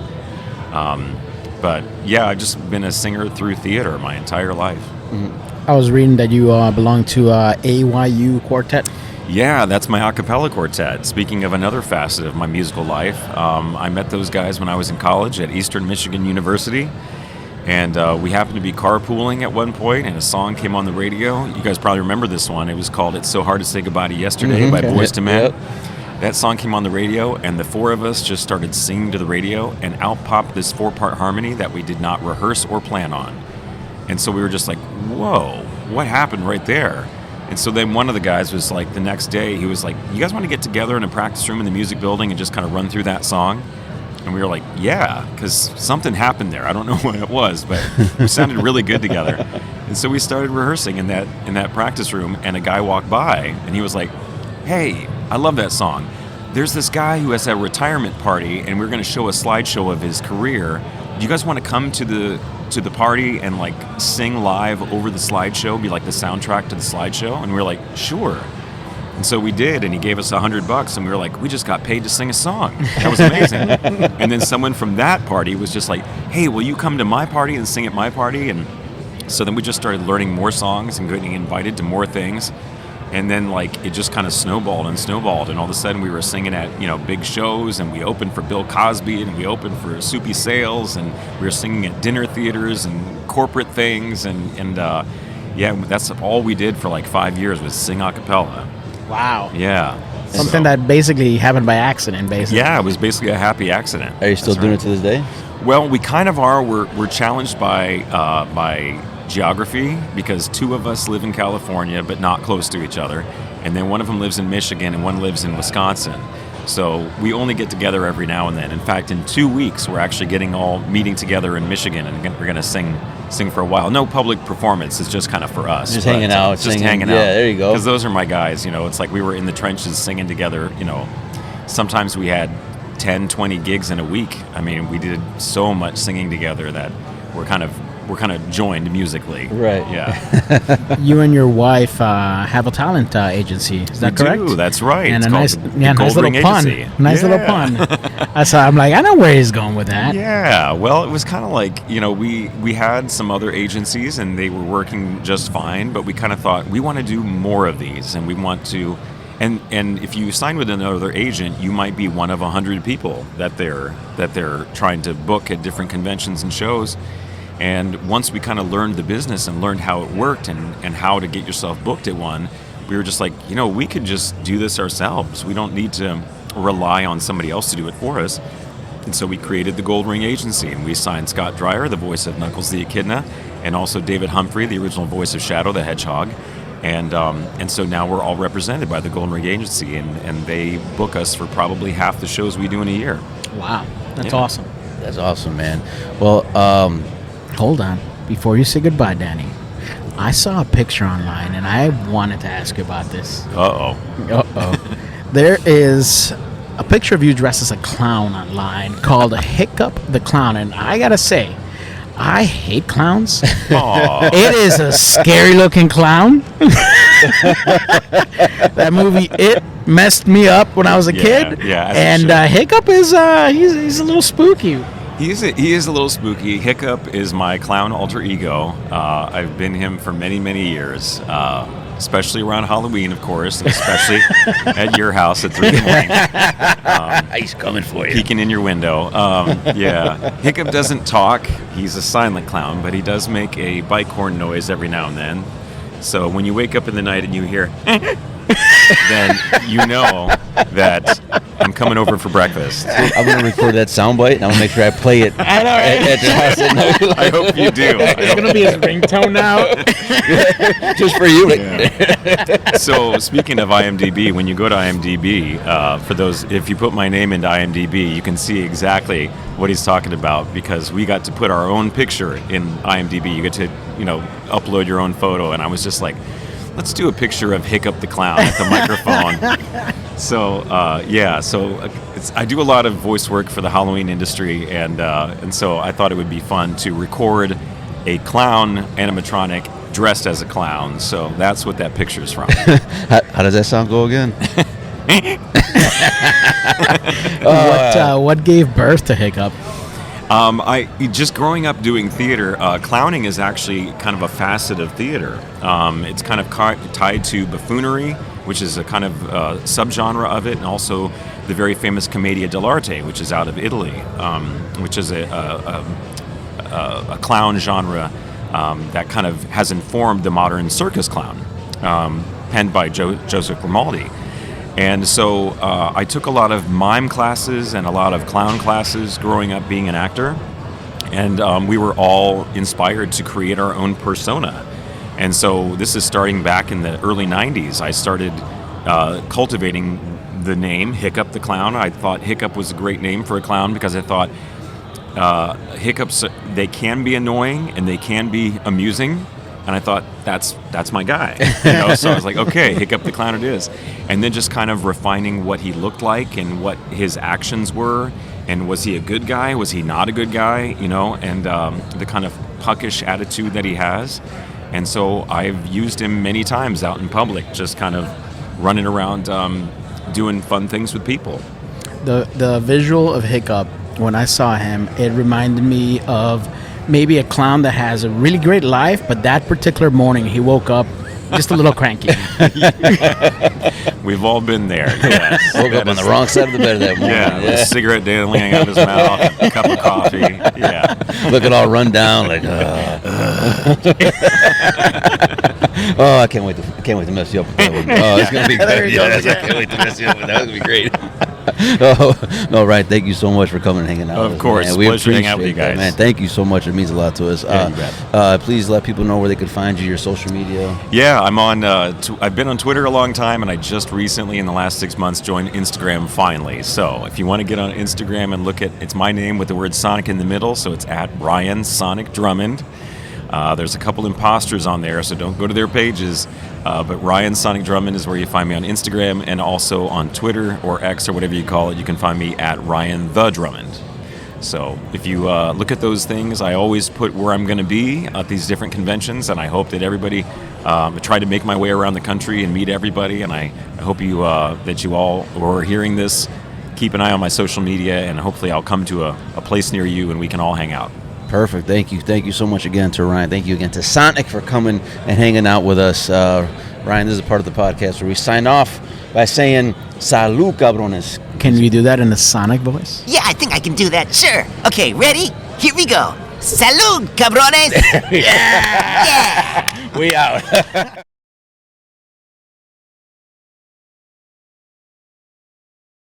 But yeah, I've just been a singer through theater my entire life. Mm-hmm. I was reading that you belong to AYU Quartet. Yeah, that's my a cappella quartet. Speaking of another facet of my musical life, I met those guys when I was in college at Eastern Michigan University. And we happened to be carpooling at one point, and a song came on the radio. You guys probably remember this one. It was called It's So Hard to Say Goodbye to Yesterday by Boyz II Men. Yep. That song came on the radio, and the four of us just started singing to the radio, and out popped this 4-part harmony that we did not rehearse or plan on. And so we were just like, whoa, what happened right there? And so then one of the guys was like, the next day, he was like, you guys want to get together in a practice room in the music building and just kind of run through that song? And we were like, yeah, because something happened there. I don't know what it was, but we sounded really good together. And so we started rehearsing in that practice room, and a guy walked by, and he was like, hey, I love that song. There's this guy who has a retirement party, and we're going to show a slideshow of his career. Do you guys want to come to the party and like sing live over the slideshow, be like the soundtrack to the slideshow? And we were like, sure. And so we did, and he gave us $100, and we were like, we just got paid to sing a song. That was amazing. And then someone from that party was just like, hey, will you come to my party and sing at my party? And so then we just started learning more songs and getting invited to more things. And then like it just kind of snowballed, and all of a sudden we were singing at big shows, and we opened for Bill Cosby, and we opened for Soupy Sales, and we were singing at dinner theaters and corporate things, and that's all we did for like 5 years was sing a cappella. Wow. Yeah. Something that basically happened by accident, basically. Yeah, it was basically a happy accident. Are you still doing it to this day? Well, we kind of are. We're challenged by geography because 2 of us live in California but not close to each other, and then one of them lives in Michigan and one lives in Wisconsin. So we only get together every now and then. In fact, in 2 weeks, we're actually meeting together in Michigan, and we're going to sing sing for a while. No public performance. It's just kind of for us. Just hanging out. Just singing. hanging out. Yeah, there you go. Because those are my guys. It's like we were in the trenches singing together. Sometimes we had 10, 20 gigs in a week. I mean, we did so much singing together that we're kind of joined musically. Right. Yeah. You and your wife have a talent agency. Is that correct? We do. That's right. And it's a nice, nice nice little Ring pun. Agency. Nice little pun. I'm like, I know where he's going with that. Yeah. Well, it was kind of like, we had some other agencies and they were working just fine, but we kind of thought we want to do more of these and we want to. And if you sign with another agent, you might be one of 100 people that they're trying to book at different conventions and shows. And once we kind of learned the business and learned how it worked and how to get yourself booked at one, we were just like, we could just do this ourselves. We don't need to rely on somebody else to do it for us. And so we created the Gold Ring Agency, and we signed Scott Dreier, the voice of Knuckles the Echidna, and also David Humphrey, the original voice of Shadow the Hedgehog. And so now we're all represented by the Golden Ring Agency, and they book us for probably half the shows we do in a year. Wow, that's awesome. That's awesome, man. Well, hold on. Before you say goodbye, Danny, I saw a picture online, and I wanted to ask you about this. Uh-oh. There is a picture of you dressed as a clown online called Hiccup the Clown, and I gotta say, I hate clowns. It is a scary-looking clown. That movie, It messed me up when I was a kid. Yeah, and Hiccup is he's a little spooky. He is a little spooky. Hiccup is my clown alter ego. I've been him for many, many years, especially around Halloween, of course, and especially at your house at 3 in the morning. he's coming for you. Peeking in your window. Yeah. Hiccup doesn't talk. He's a silent clown, but he does make a bike horn noise every now and then. So when you wake up in the night and you hear, then you know that I'm coming over for breakfast. I'm going to record that soundbite, and I'm going to make sure I play it at your house at night. I hope you do. It's going to be his ringtone now. Just for you. Yeah. So speaking of IMDb, when you go to IMDb, for those, if you put my name into IMDb, you can see exactly what he's talking about, because we got to put our own picture in IMDb. You get to, upload your own photo, and I was just like, let's do a picture of Hiccup the Clown at the microphone. So I do a lot of voice work for the Halloween industry, and so I thought it would be fun to record a clown animatronic dressed as a clown. So that's what that picture is from. How does that sound go again? What gave birth to Hiccup? I just growing up doing theater, clowning is actually kind of a facet of theater. It's kind of tied to buffoonery, which is a kind of subgenre of it, and also the very famous commedia dell'arte, which is out of Italy, which is a clown genre that kind of has informed the modern circus clown, penned by Joseph Grimaldi. And so I took a lot of mime classes and a lot of clown classes growing up being an actor. And we were all inspired to create our own persona. And so this is starting back in the early 90s. I started cultivating the name Hiccup the Clown. I thought Hiccup was a great name for a clown because I thought hiccups, they can be annoying and they can be amusing. And I thought, that's my guy. So I was like, okay, Hiccup the Clown it is. And then just kind of refining what he looked like and what his actions were. And was he a good guy? Was he not a good guy? And the kind of puckish attitude that he has. And so I've used him many times out in public, just kind of running around doing fun things with people. The visual of Hiccup, when I saw him, it reminded me of maybe a clown that has a really great life, but that particular morning he woke up just a little cranky. We've all been there. Yes. Woke up on the wrong side of the bed that morning. Yeah, with a cigarette dangling out of his mouth, a cup of coffee. Yeah. Looking all run down, like. Oh, I can't wait to mess you up with that one. Oh, it's gonna be good. Yes, I can't wait to mess you up with that. It's gonna be great. No, Ryan, thank you so much for coming and hanging out with us. Of course, man. it's We a pleasure to hang out with you appreciate guys. that, man. Thank you so much. It means a lot to us. Yeah, you bet. Please let people know where they could find you, your social media. Yeah, I'm on. I've been on Twitter a long time, and I just recently, in the last 6 months, joined Instagram finally. So if you want to get on Instagram and look at, it's my name with the word Sonic in the middle, so it's at Ryan Sonic Drummond. There's a couple imposters on there, so don't go to their pages. But Ryan Sonic Drummond is where you find me on Instagram, and also on Twitter or X or whatever you call it. You can find me at Ryan the Drummond. So if you look at those things, I always put where I'm going to be at these different conventions, and I hope that everybody try to make my way around the country and meet everybody. And I hope you that you all who are hearing this keep an eye on my social media, and hopefully I'll come to a place near you and we can all hang out. Perfect. Thank you so much again to Ryan. Thank you again to Sonic for coming and hanging out with us. Ryan, this is a part of the podcast where we sign off by saying "Salud, cabrones." Can you do that in a Sonic voice? Yeah, I think I can do that. Sure. Okay, ready? Here we go. Salud, cabrones. Yeah. We out.